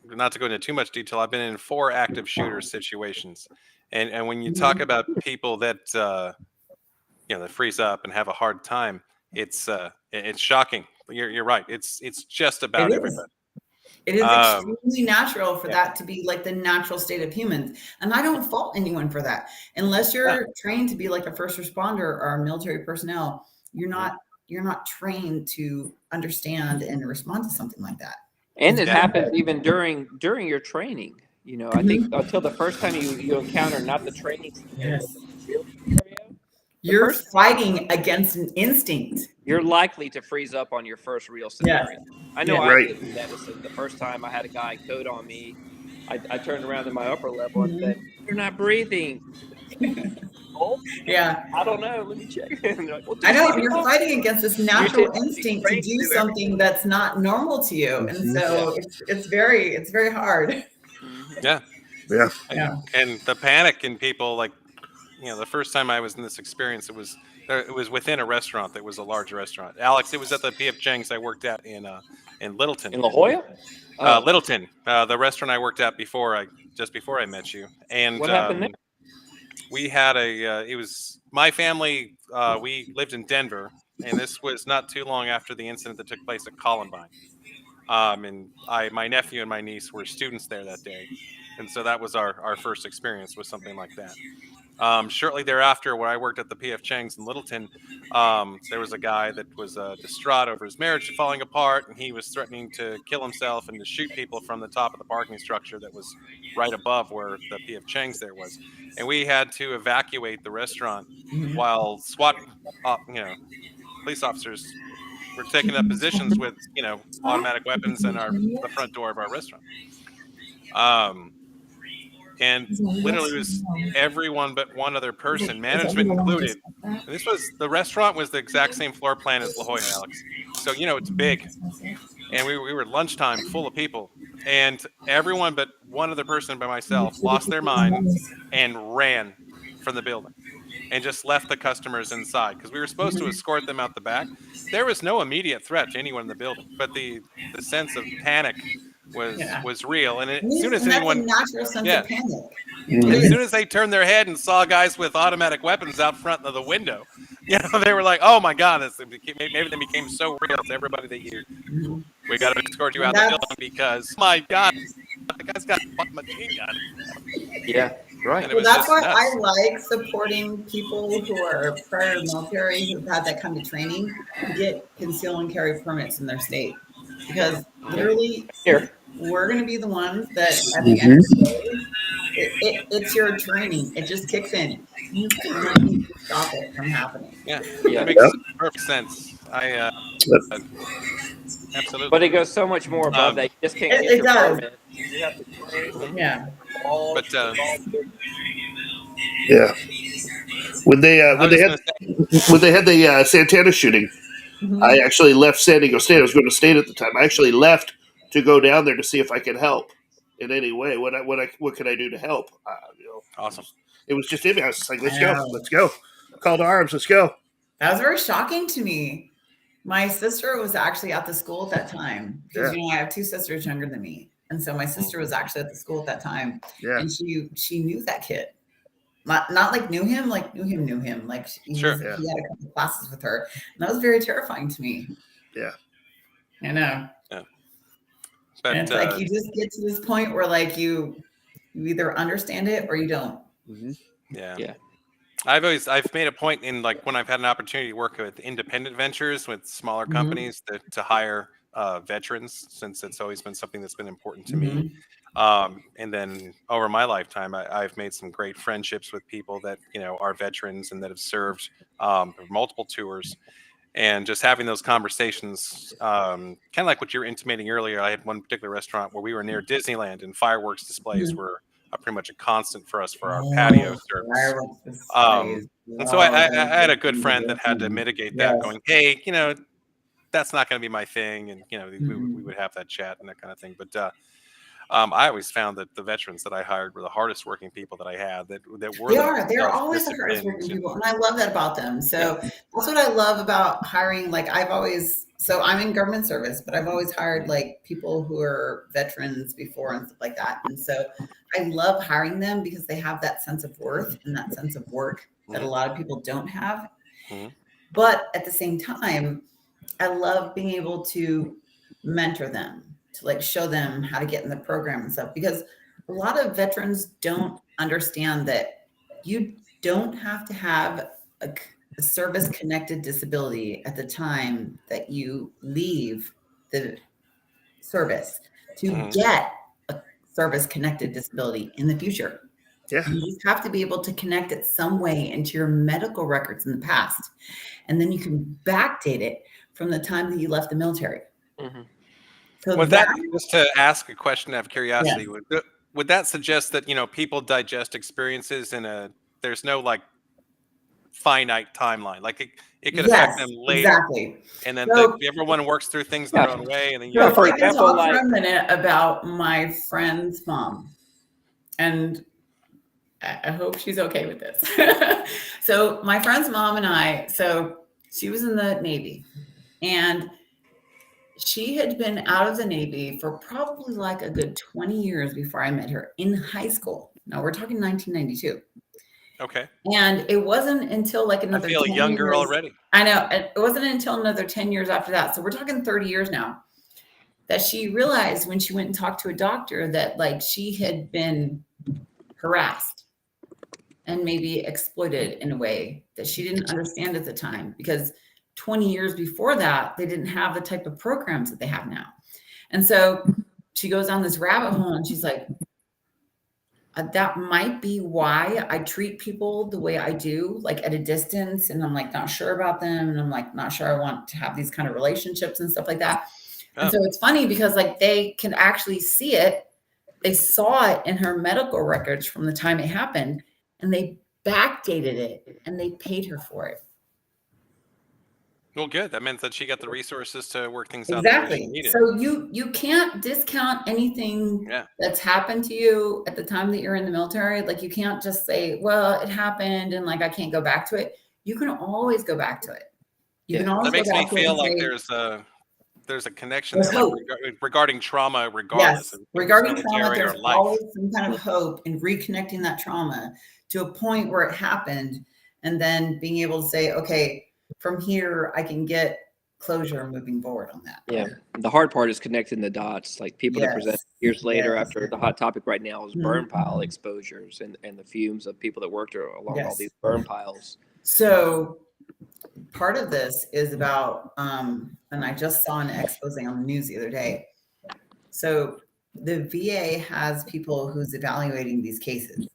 not to go into too much detail, I've been in 4 active shooter situations. And when you talk about people that that freeze up and have a hard time, it's shocking. You're right. It's just about everybody. It is extremely natural for that to be like the natural state of humans. And I don't fault anyone for that. Unless you're trained to be like a first responder or a military personnel, you're not trained to understand and respond to something like that. And it happens even during your training. I think until the first time you encounter not the training scenario, you're fighting against an instinct. You're likely to freeze up on your first real scenario. I know I did in medicine. The first time I had a guy code on me, I turned around to my upper level and said, "You're not breathing." I don't know. Let me check. Like, well, I know you're fighting against this natural instinct to do something that's not normal to you, and so it's very hard. Yeah. And the panic in people, like, the first time I was in this experience, it was within a restaurant that was a large restaurant. Alex, it was at the P.F. Chang's I worked at in Littleton. In La Jolla? Littleton, the restaurant I worked at just before I met you. And what happened there? We had it was my family. We lived in Denver, and this was not too long after the incident that took place at Columbine. And my nephew and my niece were students there that day. And so that was our first experience with something like that. Shortly thereafter, where I worked at the PF Chang's in Littleton, there was a guy that was distraught over his marriage falling apart, and he was threatening to kill himself and to shoot people from the top of the parking structure that was right above where the PF Chang's there was. And we had to evacuate the restaurant while SWAT, police officers were taking up positions with, automatic weapons in the front door of our restaurant. And literally it was everyone but one other person, management included. And the restaurant was the exact same floor plan as La Jolla, Alex. So, it's big. And we were lunchtime full of people. And everyone but one other person by myself lost their mind and ran from the building and just left the customers inside because we were supposed to escort them out the back. There was no immediate threat to anyone in the building, but the sense of panic was real. And as soon as anyone, a natural sense of panic. As soon as they turned their head and saw guys with automatic weapons out front of the window, they were like, "Oh my God!" Maybe they became so real to everybody that we got to escort you out the building because, my God, the guy's got a machine gun. Yeah, right. Well, that's why I like supporting people who are prior military who've had that kind of training to get conceal and carry permits in their state, because literally, we're going to be the ones that at the end of the day, it's your training. It just kicks in. You can't stop it from happening. Yeah, it makes perfect sense. Absolutely. But it goes so much more above that. You just can't get your permit. You have to train. Yeah. But when they had the Santana shooting, I actually left San Diego State. I was going to state at the time. I actually left to go down there to see if I could help in any way. What could I do to help? Awesome. It was just in me. I was just like, let's go. Call to arms. Let's go. That was very shocking to me. My sister was actually at the school at that time because I have two sisters younger than me, and so my sister was actually at the school at that time, and she knew that kid. Not like knew him, like knew him. Like he had a couple of classes with her, and that was very terrifying to me. Yeah, I know. Yeah, but, and it's like you just get to this point where like you either understand it or you don't. Yeah. I've made a point in like when I've had an opportunity to work with independent ventures with smaller companies to hire veterans, since it's always been something that's been important to me. And then over my lifetime, I've made some great friendships with people that, are veterans and that have served multiple tours. And just having those conversations, kind of like what you were intimating earlier. I had one particular restaurant where we were near Disneyland, and fireworks displays were pretty much a constant for us for our patio service. And so I had a good friend that had to mitigate that, going, "Hey, that's not going to be my thing," and we would have that chat and that kind of thing. But I always found that the veterans that I hired were the hardest working people that I had. They're always the hardest working people, and I love that about them. So that's what I love about hiring. Like so I'm in government service, but I've always hired like people who are veterans before and stuff like that. And so I love hiring them because they have that sense of worth and that sense of work that a lot of people don't have. But at the same time, I love being able to mentor them, to like show them how to get in the program and stuff, because a lot of veterans don't understand that you don't have to have a service connected disability at the time that you leave the service to get a service connected disability in the future. Yeah. You just have to be able to connect it some way into your medical records in the past. And then you can backdate it from the time that you left the military. So with that, just to ask a question out of curiosity, would that suggest that, people digest experiences there's no like finite timeline, like it could affect them later, exactly. And then everyone works through things their own way, and then for example, talk for a minute about my friend's mom, and I hope she's okay with this. So my friend's mom and she was in the Navy, and she had been out of the Navy for probably like a good 20 years before I met her in high school. Now we're talking 1992. Okay. And it wasn't until like another 10 younger years, already. I know. It wasn't until another 10 years after that. So we're talking 30 years now, that she realized when she went and talked to a doctor that like she had been harassed. and maybe exploited in a way that she didn't understand at the time, because 20 years before that, they didn't have the type of programs that they have now. And so she goes down this rabbit hole and she's like, that might be why I treat people the way I do, like at a distance. And I'm like, not sure about them. And I'm like, not sure I want to have these kind of relationships and stuff like that. Oh. And so it's funny because like they can actually see it. They saw it in her medical records from the time it happened, and they backdated it and they paid her for it. Well, good. That meant that she got the resources to work things out. Exactly. So you can't discount anything that's happened to you at the time that you're in the military. Like you can't just say, well, it happened and like I can't go back to it. You can always go back to it. You can always that makes me feel like there's a connection regarding trauma, regardless. Yes. Regarding trauma, there's always some kind of hope in reconnecting that trauma to a point where it happened, and then being able to say, okay, from here, I can get closure moving forward on that. Yeah. The hard part is connecting the dots. Like people that present years later after the hot topic right now is burn pile exposures and the fumes of people that worked along all these burn piles. So part of this is about, and I just saw an expose on the news the other day. So the VA has people who's evaluating these cases.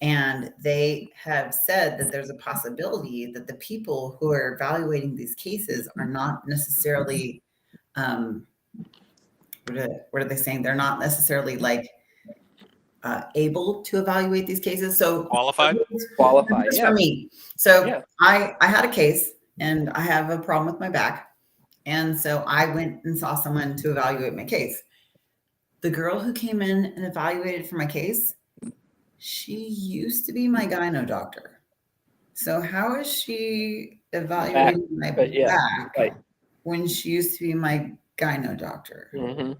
And they have said that there's a possibility that the people who are evaluating these cases are not necessarily, what are they saying? They're not necessarily like able to evaluate these cases. So qualified. For me. So I had a case and I have a problem with my back. And so I went and saw someone to evaluate my case. The girl who came in and evaluated for my case, she used to be my gyno doctor. So how is she evaluating my back when she used to be my gyno doctor? Mm-hmm.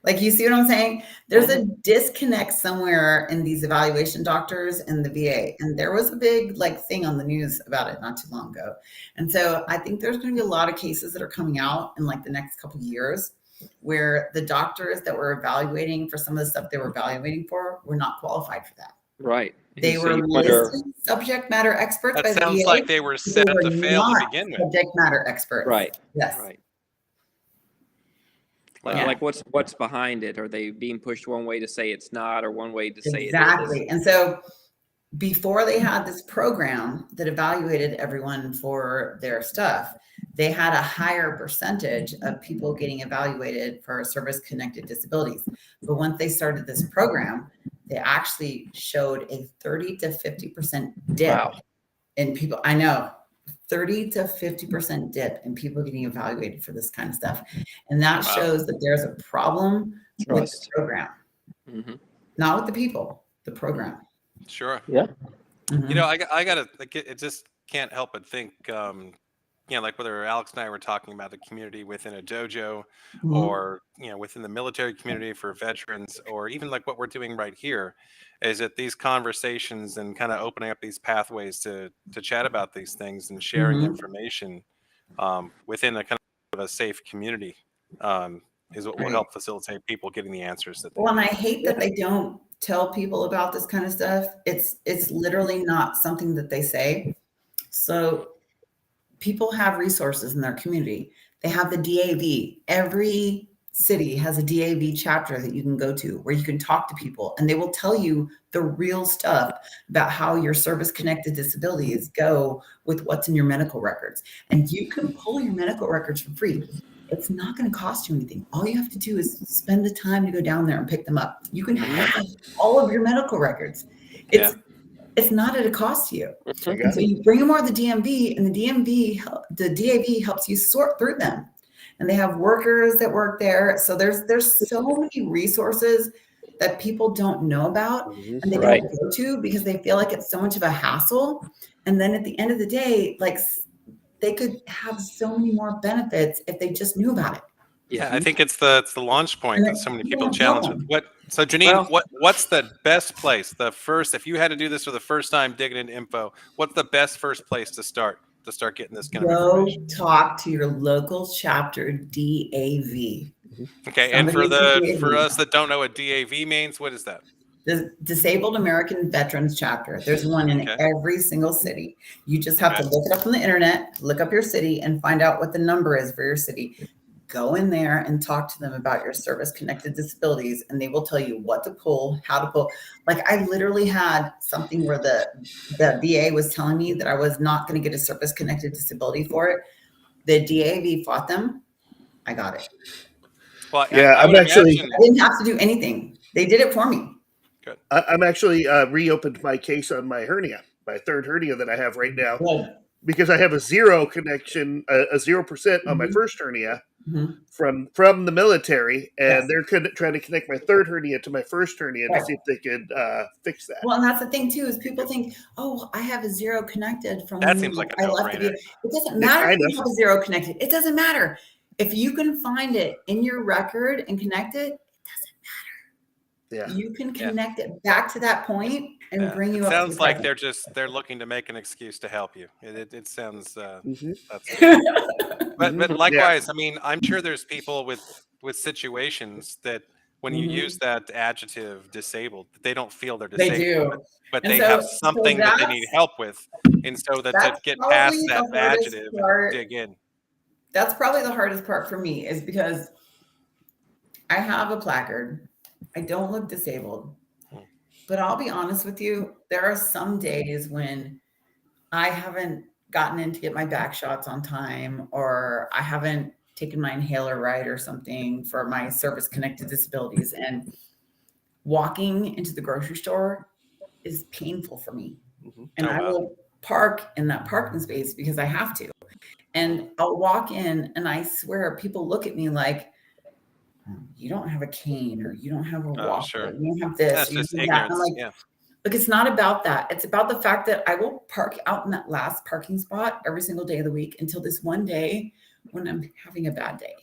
Like, you see what I'm saying? There's a disconnect somewhere in these evaluation doctors and the VA. And there was a big thing on the news about it not too long ago. And so I think there's going to be a lot of cases that are coming out in the next couple of years where the doctors that were evaluating for some of the stuff they were evaluating for were not qualified for that. Right. They were listed subject matter experts. That sounds VA, like they were set up to fail to begin with. Subject matter experts. Right. Yes. Right. Like what's behind it? Are they being pushed one way to say it's not, or one way to say it is? Exactly. And so before they had this program that evaluated everyone for their stuff, they had a higher percentage of people getting evaluated for service-connected disabilities. But once they started this program, they actually showed a 30 to 50% dip in people. I know, 30 to 50% dip in people getting evaluated for this kind of stuff. And that shows that there's a problem with the program. Mm-hmm. Not with the people, the program. Sure. Yeah. Mm-hmm. You know, I gotta, it just can't help but think, like whether Alex and I were talking about the community within a dojo, or within the military community for veterans, or even like what we're doing right here, is that these conversations and kind of opening up these pathways to chat about these things and sharing information within a kind of a safe community is what will help facilitate people getting the answers that they need. And I hate that they don't tell people about this kind of stuff. It's literally not something that they say. So people have resources in their community. They have the DAV. Every city has a DAV chapter that you can go to where you can talk to people, and they will tell you the real stuff about how your service-connected disabilities go with what's in your medical records. And you can pull your medical records for free. It's not going to cost you anything. All you have to do is spend the time to go down there and pick them up. You can have all of your medical records. It's not at a cost to you. So you bring them over to the DMV, and the DAV helps you sort through them. And they have workers that work there. So there's so many resources that people don't know about, and they don't go to because they feel like it's so much of a hassle. And then at the end of the day, they could have so many more benefits if they just knew about it. Yeah, I think it's the launch point that so many people challenge with. So Janine, what's the best place? If you had to do this for the first time digging into info, what's the best first place to start getting this kind of information? Go talk to your local chapter DAV. Okay, and for us that don't know what DAV means, what is that? The Disabled American Veterans Chapter. There's one in every single city. You just have to look it up on the internet, look up your city, and find out what the number is for your city. Go in there and talk to them about your service-connected disabilities, and they will tell you what to pull, how to pull. Like, I literally had something where the VA was telling me that I was not going to get a service-connected disability for it. The DAV fought them. I got it. Well, yeah, I didn't have to do anything. They did it for me. Good. I'm actually reopened my case on my hernia, my third hernia that I have right now, because I have a 0 connection, a 0% on my first hernia from the military, and they're trying to connect my third hernia to my first hernia to see if they could fix that. Well, and that's the thing too, is people think, oh, I have a 0 connected from that seems like a no-brainer. It doesn't matter if you have a 0 connected. It doesn't matter. If you can find it in your record and connect it, yeah. You can connect it back to that point and bring you up. Sounds like they're looking to make an excuse to help you. It sounds that's but likewise, I mean, I'm sure there's people with situations that when you use that adjective disabled, they don't feel they're disabled. They do. But they have something that they need help with. And so that to get past that adjective and dig in. That's probably the hardest part for me, is because I have a placard. I don't look disabled, but I'll be honest with you. There are some days when I haven't gotten in to get my back shots on time, or I haven't taken my inhaler right or something for my service connected disabilities. And walking into the grocery store is painful for me. And I will park in that parking space because I have to. And I'll walk in and I swear people look at me like, you don't have a cane, or you don't have a walker, you don't have this. That's just ignorance. I'm like, look, it's not about that. It's about the fact that I will park out in that last parking spot every single day of the week until this one day when I'm having a bad day.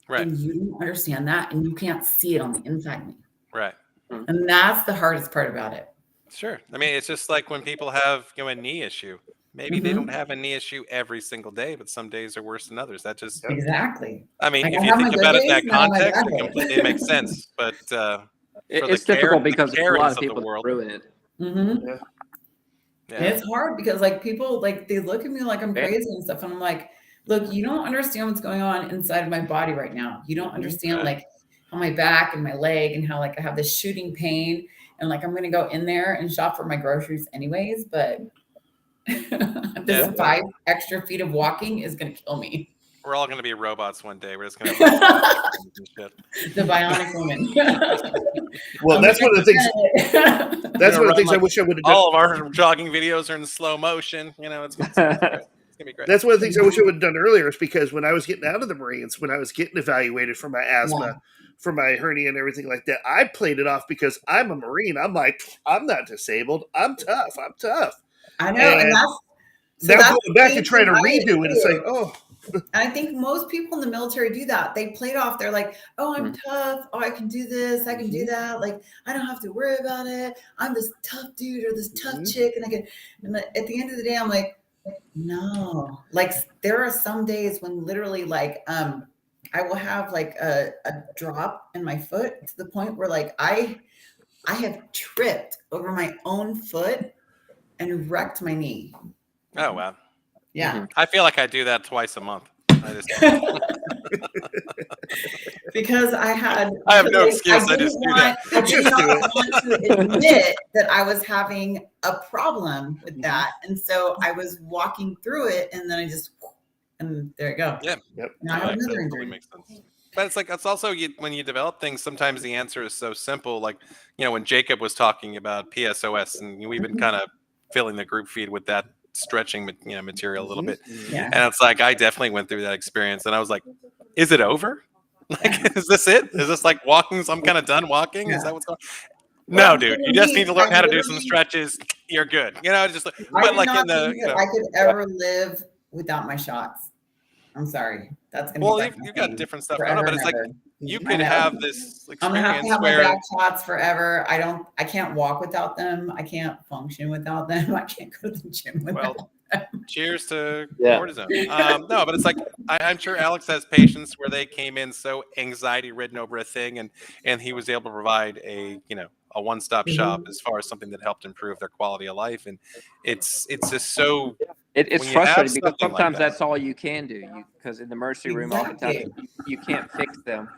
Right. And you don't understand that, and you can't see it on the inside of me. Right. And that's the hardest part about it. Sure. I mean, it's just like when people have a knee issue. Maybe they don't have a knee issue every single day, but some days are worse than others. That just exactly. I mean, if you think about it in that context, it completely makes sense. But it's difficult because a lot of people ruin it. And it's hard because like people they look at me like I'm crazy and stuff, and I'm like, look, you don't understand what's going on inside of my body right now. You don't understand like how my back and my leg and how like I have this shooting pain, and like I'm gonna go in there and shop for my groceries anyways, but this 5 extra feet of walking is going to kill me. We're all going to be robots one day. We're just going to the bionic woman. Well, that's one of the things. That's one of the things I wish I would have done. All of our jogging videos are in slow motion. It's going to be great. That's one of the things I wish I would have done earlier, is because when I was getting out of the Marines, when I was getting evaluated for my asthma, for my hernia and everything like that, I played it off because I'm a Marine. I'm like, I'm not disabled. I'm tough. I know, and now going back and trying to redo it, it's like, oh. And I think most people in the military do that. They play it off. They're like, oh, I'm tough. Oh, I can do this. I can do that. Like, I don't have to worry about it. I'm this tough dude or this tough chick. And at the end of the day, I'm like, no. Like, there are some days when literally like, I will have like a drop in my foot to the point where like I have tripped over my own foot and wrecked my knee. Oh, wow. Yeah. I feel like I do that twice a month. Because I have no excuse. I just do that. I did not want to admit that I was having a problem with that. And so I was walking through it, and then and there you go. Yep. Now I have another injury. Makes sense. But it's like, it's also when you develop things, sometimes the answer is so simple. Like, when Jacob was talking about PSOS, and we've been kind of filling the group feed with that stretching material a little bit. Yeah. And it's like, I definitely went through that experience, and I was like, is it over? Like, is this it? Is this like walking? So I'm kind of done walking? Is that what's going on? No, dude, you just need to learn how to do some stretches. You're good. Just like, but like in the, I could ever live without my shots. I'm sorry. That's gonna be you've got different stuff going on, but it's like you could have this experience I'm gonna have to have where my back shots forever. I can't walk without them. I can't function without them. I can't go to the gym without them. Cheers to cortisone. No, but it's like I'm sure Alex has patients where they came in so anxiety ridden over a thing, and he was able to provide a a one-stop shop as far as something that helped improve their quality of life. And it's just so it's when you have frustrating because something like sometimes that. that's all you can do. Because in the emergency room, oftentimes you can't fix them.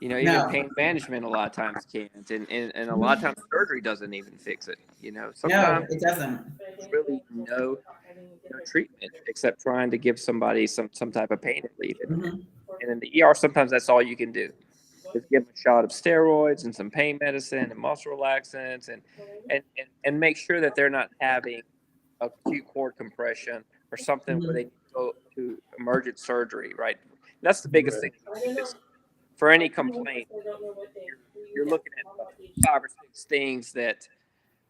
Even No. pain management a lot of times can't, and a lot of times surgery doesn't even fix it. No, Sometimes it doesn't. really no treatment except trying to give somebody some type of pain relief. And in the ER, sometimes that's all you can do. Just give them a shot of steroids and some pain medicine and muscle relaxants and make sure that they're not having acute cord compression or something where they need to go to emergent surgery, right? That's the biggest thing. For any complaint, you're looking at 5 or 6 things that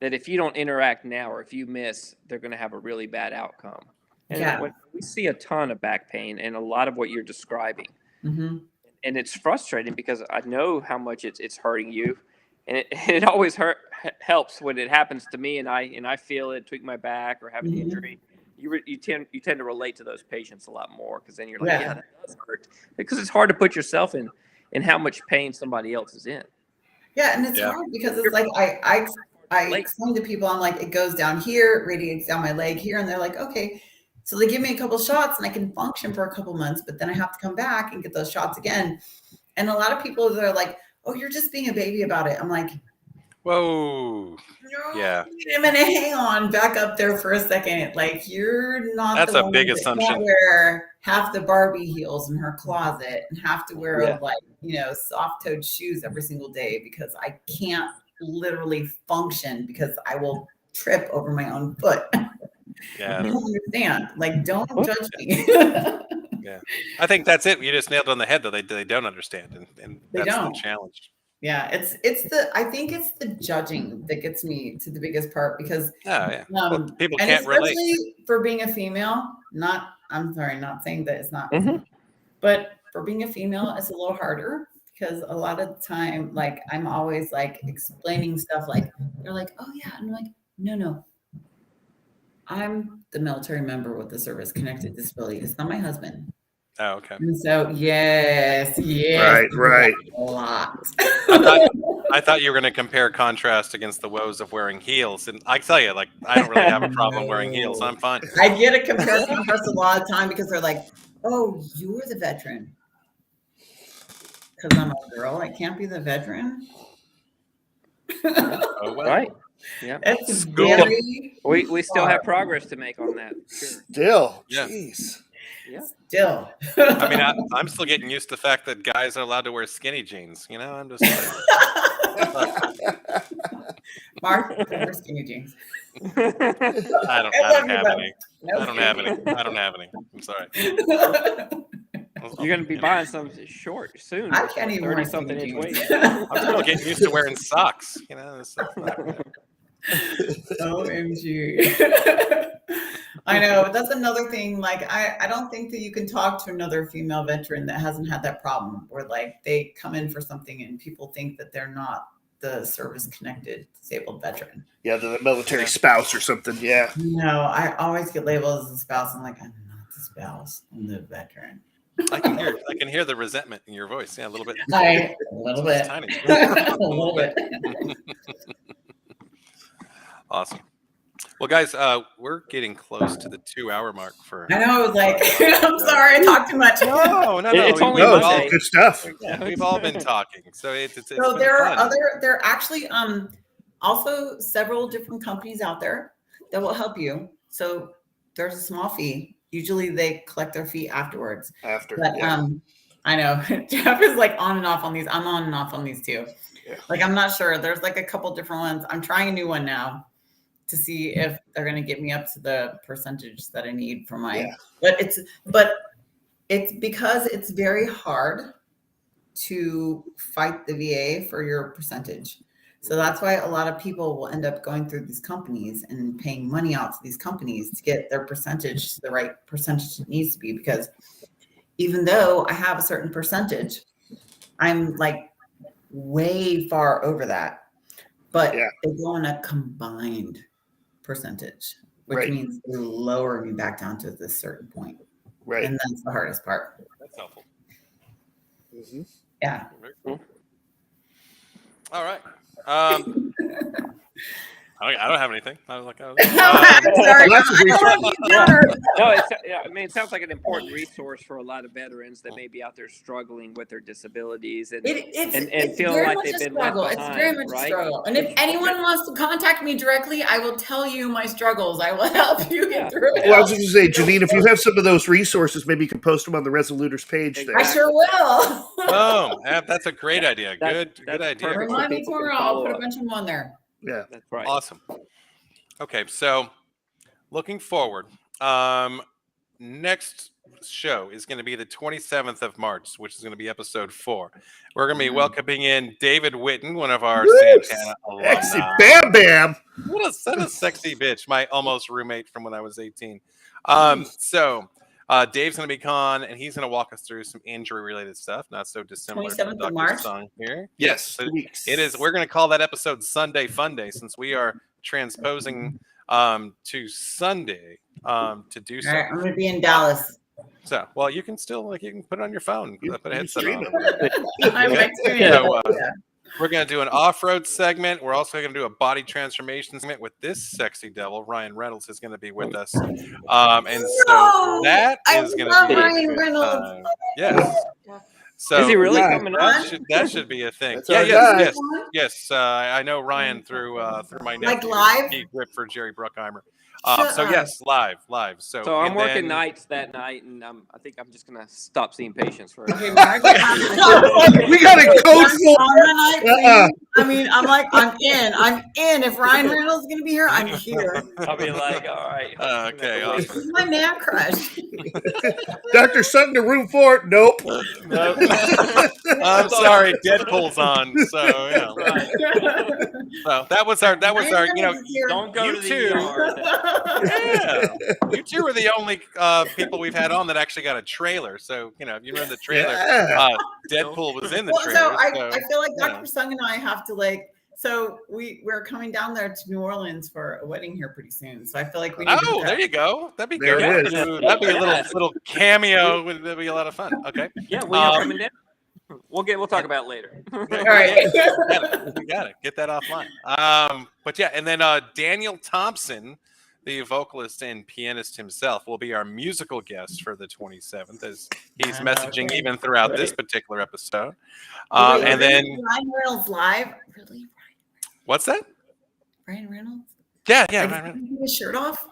if you don't interact now or if you miss, they're going to have a really bad outcome. And when we see a ton of back pain and a lot of what you're describing, and it's frustrating because I know how much it's hurting you, and it always helps when it happens to me and I feel it, tweak my back or have an injury. You tend to relate to those patients a lot more because then you're like, yeah, that does hurt, because it's hard to put yourself in how much pain somebody else is in. Yeah, and it's hard because it's like I explain to people, I'm like, it goes down here, it radiates down my leg here, and they're like, okay. So they give me a couple shots and I can function for a couple months, but then I have to come back and get those shots again. And a lot of people, they're like, oh, you're just being a baby about it. I'm like, whoa. Yeah. Wait a minute, hang on, back up there for a second. Like, you're not That's the a big one that assumption. can't wear half the Barbie heels in her closet and have to wear soft-toed shoes every single day because I can't literally function because I will trip over my own foot. Yeah. I don't understand. Like, don't judge me. Yeah. I think that's it. You just nailed it on the head, though. They don't understand, and that's the challenge. Yeah, I think it's the judging that gets me to the biggest part because people and can't relate. especially for being a female, not saying that it's not, but for being a female, it's a little harder because a lot of the time, like, I'm always like explaining stuff, like they're like, oh yeah, and I'm like, no, I'm the military member with the service connected disability. It's not my husband. Oh, okay. And so yes, right. A lot. I thought you were going to compare contrast against the woes of wearing heels, and I tell you, like, I don't really have a problem wearing heels. I'm fine. I get a comparison a lot of time because they're like, "Oh, you're the veteran," because I'm a girl. I can't be the veteran. Oh, well. Right. Yeah. It's very. We still have progress to make on that. Sure. Still, yeah. Jeez. Yeah. Still. I mean, I'm still getting used to the fact that guys are allowed to wear skinny jeans. I'm just like, Mark, wear skinny jeans. I don't have any. I don't have any. I'm sorry. You're going to be buying some short soon. I can't even wear something inch waist. I'm still getting used to wearing socks. OMG. I know, but that's another thing. Like, I don't think that you can talk to another female veteran that hasn't had that problem where, like, they come in for something and people think that they're not the service-connected disabled veteran. Yeah, the military spouse or something. Yeah. No, I always get labeled as a spouse. I'm like, I'm not the spouse. I'm the veteran. I can hear the resentment in your voice. Yeah, a little bit. A little bit. Tiny. A little bit. Awesome. Well, guys, we're getting close to the 2-hour mark for. I know. I was like, I'm sorry, I talked too much. No. It's only it's good stuff. We've all been talking, so it's so there are actually also several different companies out there that will help you. So there's a small fee. Usually they collect their fee afterwards. But I know Jeff is like on and off on these. I'm on and off on these too. Yeah. Like, I'm not sure. There's like a couple different ones. I'm trying a new one now to see if they're going to get me up to the percentage that I need for my, but it's because it's very hard to fight the VA for your percentage. So that's why a lot of people will end up going through these companies and paying money out to these companies to get their percentage to the right percentage it needs to be. Because even though I have a certain percentage, I'm like way far over that. But they go on a combined percentage, which means they lower me back down to this certain point. Right. And that's the hardest part. That's helpful. Yeah. Very cool. All right. I don't have anything. I was like, Sorry, I mean, it sounds like an important resource for a lot of veterans that may be out there struggling with their disabilities and it's feeling very like much they've a been struggle. left It's behind, very much right? a struggle. And if anyone wants to contact me directly, I will tell you my struggles. I will help you get through it. Well, I was just going to say, Janine, if you have some of those resources, maybe you can post them on the Resoluters page. There. I sure will. Oh, that's a great idea. Good idea. Remind me tomorrow. I'll put a bunch of them on there. Yeah, that's right. Awesome. Okay, so looking forward, next show is going to be the 27th of March, which is going to be episode 4. We're going to be welcoming in David Witten, one of our Santana alumni. Sexy Bam Bam. What a sexy bitch. My almost roommate from when I was 18. So Dave's going to be on, and he's going to walk us through some injury-related stuff, not so dissimilar to 27th of March? song here. Yes. It is. We're going to call that episode Sunday Fun Day, since we are transposing to Sunday to do so. All right, I'm going to be in Dallas. So, well, you can still you can put it on your phone, put a headset on. We're going to do an off-road segment. We're also going to do a body transformation segment with this sexy devil. Ryan Reynolds is going to be with us, and so that is going to be Ryan Reynolds. Yes. So is he really coming on? That should be a thing. That's Yes. I know Ryan through my nephew. Like live? He gripped for Jerry Bruckheimer. Shut So up. yes, live. So I'm working nights that night, and I think I'm just gonna stop seeing patients for. Okay, Mark, we got a code for. I mean, I'm in. If Ryan Reynolds is going to be here, I'm here. I'll be like, all right. Okay. This is my man crush. Dr. Sutton to room 4. Nope. I'm sorry, Deadpool's on. So yeah. Right. So that was our Don't go to the ER. Yeah, you two were the only people we've had on that actually got a trailer. So if you remember the trailer, Deadpool was in the trailer. So I feel like Dr. Sung and I have to so we're coming down there to New Orleans for a wedding here pretty soon. So I feel like we need to there you go. That'd be there good. That'd be a little cameo. That'd be a lot of fun. Okay. Yeah, when you're coming down. We'll talk about it later. All right. We got it. Get that offline. But yeah, and then Daniel Thompson, the vocalist and pianist himself, will be our musical guest for the 27th, as he's messaging even throughout this particular episode. And then Ryan Reynolds live. Really? What's that? Ryan Reynolds? Yeah. Like, Ryan Reynolds. Take his shirt off?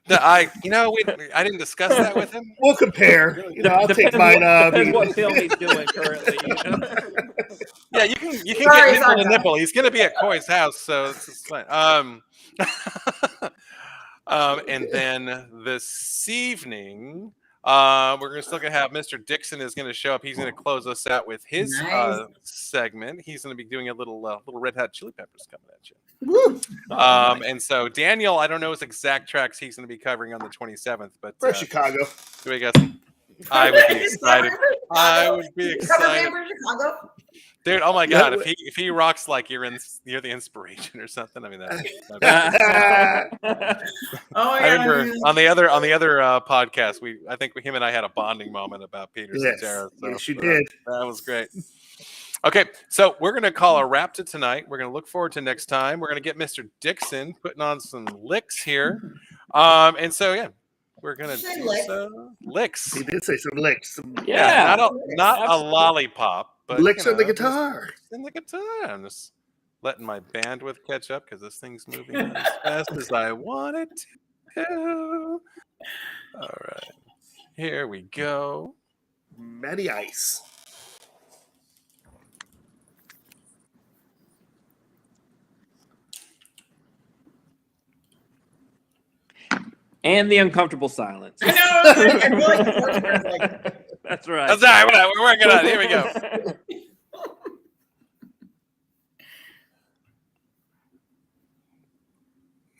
I didn't discuss that with him. We'll compare. I'll take mine off. Depends what film he's doing currently. Yeah, you can get nipple to nipple. He's going to be at Coy's house, so it's fine. And then this evening, we're still going to have Mr. Dixon is going to show up. He's going to close us out with his segment. He's going to be doing a little Red Hot Chili Peppers coming at you. Woo. And so Daniel, I don't know his exact tracks he's going to be covering on the 27th, but For Chicago. Do we got some? I would be excited. I would be excited. Dude, oh my God! If he rocks like you're the inspiration or something, I mean that. I remember on the other podcast, I think him and I had a bonding moment about Peter Cetera. So yes, you did. That was great. Okay, so we're gonna call a wrap to tonight. We're gonna look forward to next time. We're gonna get Mr. Dixon putting on some licks here, and so yeah. We're gonna do some licks. He did say some licks. Yeah, not a lollipop, but licks on the guitar. In the guitar. I'm just letting my bandwidth catch up because this thing's moving as fast as I want it to. All right, here we go. Matty Ice. And the uncomfortable silence. I know. I feel like the first part is like, that's right. That's all right. We're working on it. Here we go.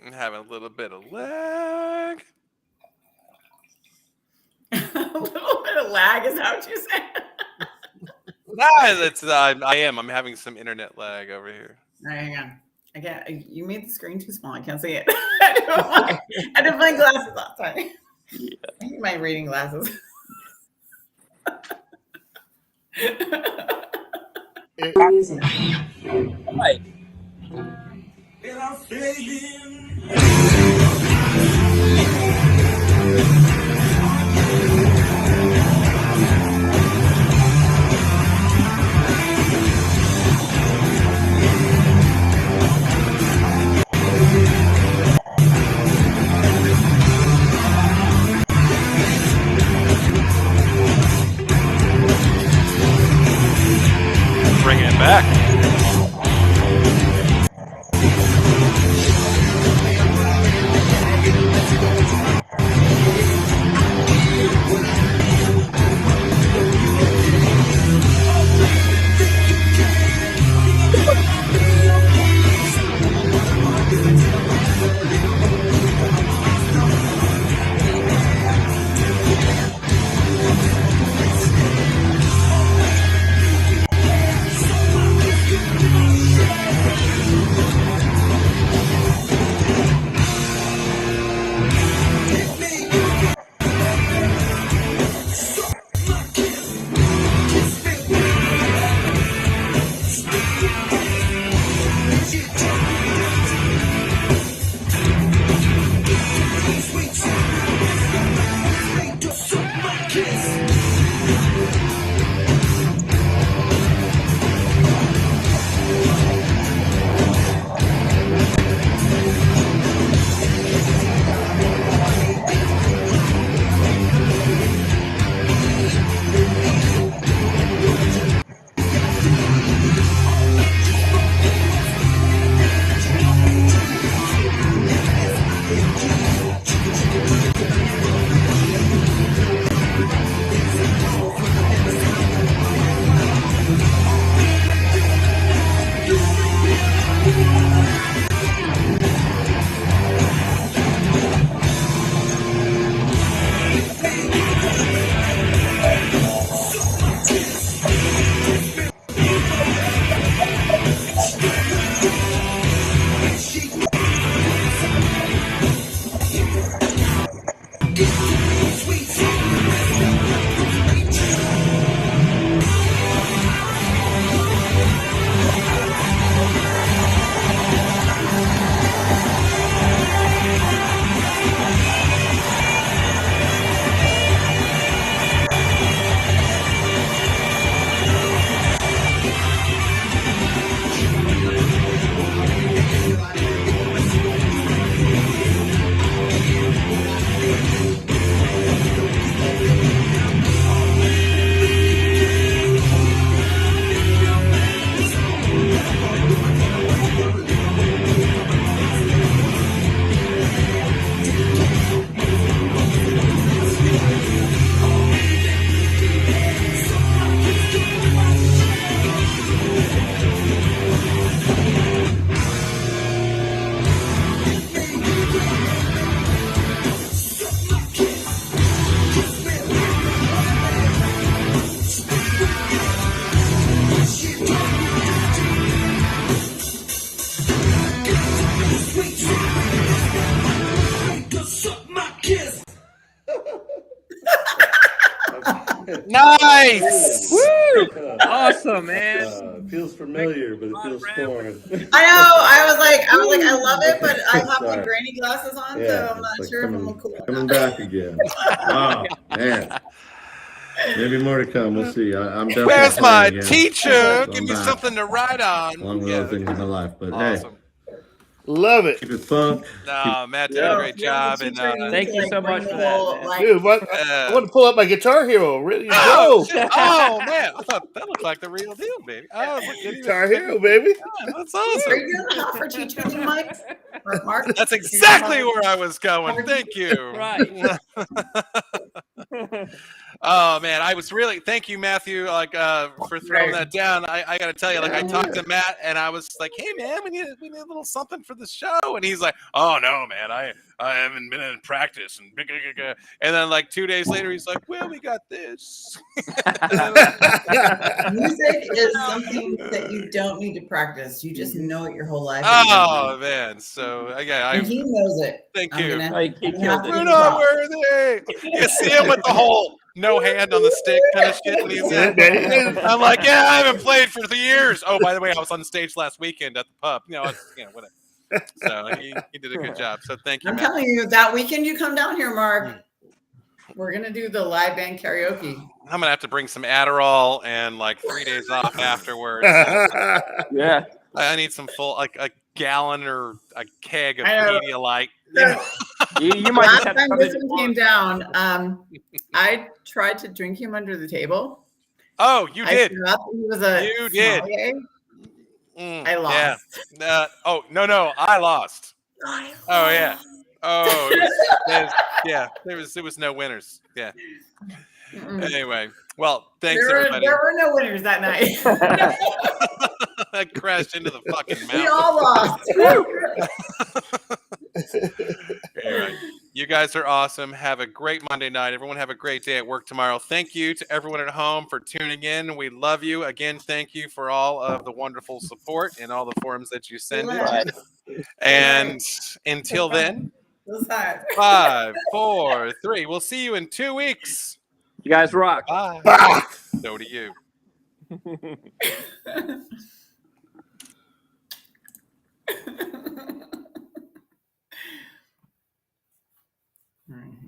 I'm having a little bit of lag. a little bit of lag, is that what you said? I am. I'm having some internet lag over here. All right, hang on. I can't. You made the screen too small. I can't see it. I didn't find glasses last time. Yeah. I need my reading glasses. Right. Bringing it back. Nice! Woo! Awesome, man. Feels familiar, but it feels foreign. I know. I was like, I love it, but I have my granny glasses on, so I'm not sure if I'm cool. Coming back again. Wow, man. Maybe more to come. We'll see. I'm definitely. Where's my again. teacher? So Give me something to write on. Along with other things in my life, but awesome. hey. Love it. Keep it funk. No, Matt did a great job, and thank you so much for that, man. Dude, I want to pull up my Guitar Hero. Really? Oh man, I thought that looked like the real deal, baby. Oh, Guitar Hero, baby. Yeah, that's awesome. Are you going to offer teaching, Mike? Or Mark? That's exactly where I was going. Thank you. Right. Oh man, I was really thank you, Matthew, for throwing that down. I got to tell you, I talked to Matt and I was like, "Hey man, we need a little something for the show," and he's like, "Oh no, man, I haven't been in practice," and then 2 days later, he's like, "Well, we got this." Music is something that you don't need to practice. You just know it your whole life. Oh man, so and he knows it. Thank you. We're not worthy. You see him with the whole no hand on the stick kind of shit that he said. I'm like, yeah, I haven't played for 3 years. Oh, by the way, I was on stage last weekend at the pub. Whatever. So he did a good job. So thank you, I'm Matt. telling you, that weekend you come down here, Mark, we're gonna do the live band karaoke. I'm gonna have to bring some Adderall and like 3 days off afterwards. Yeah. I need some full, like a gallon or a keg of Pedialyte. You might just Last have to time come this in one came down, I tried to drink him under the table. Oh, you did. I forgot that he was a You did. sommelier. I lost. Yeah. Oh no, I lost. Oh yeah. Oh, there was no winners. Yeah. Anyway, well, thanks everybody. There were no winners that night. I crashed into the fucking mountain. We all lost. Anyway, you guys are awesome. Have a great Monday night. Everyone have a great day at work tomorrow. Thank you to everyone at home for tuning in. We love you. Again, thank you for all of the wonderful support and all the forums that you send in. And until then, 5, 4, 3. We'll see you in 2 weeks. You guys rock. Bye. So do you. All right.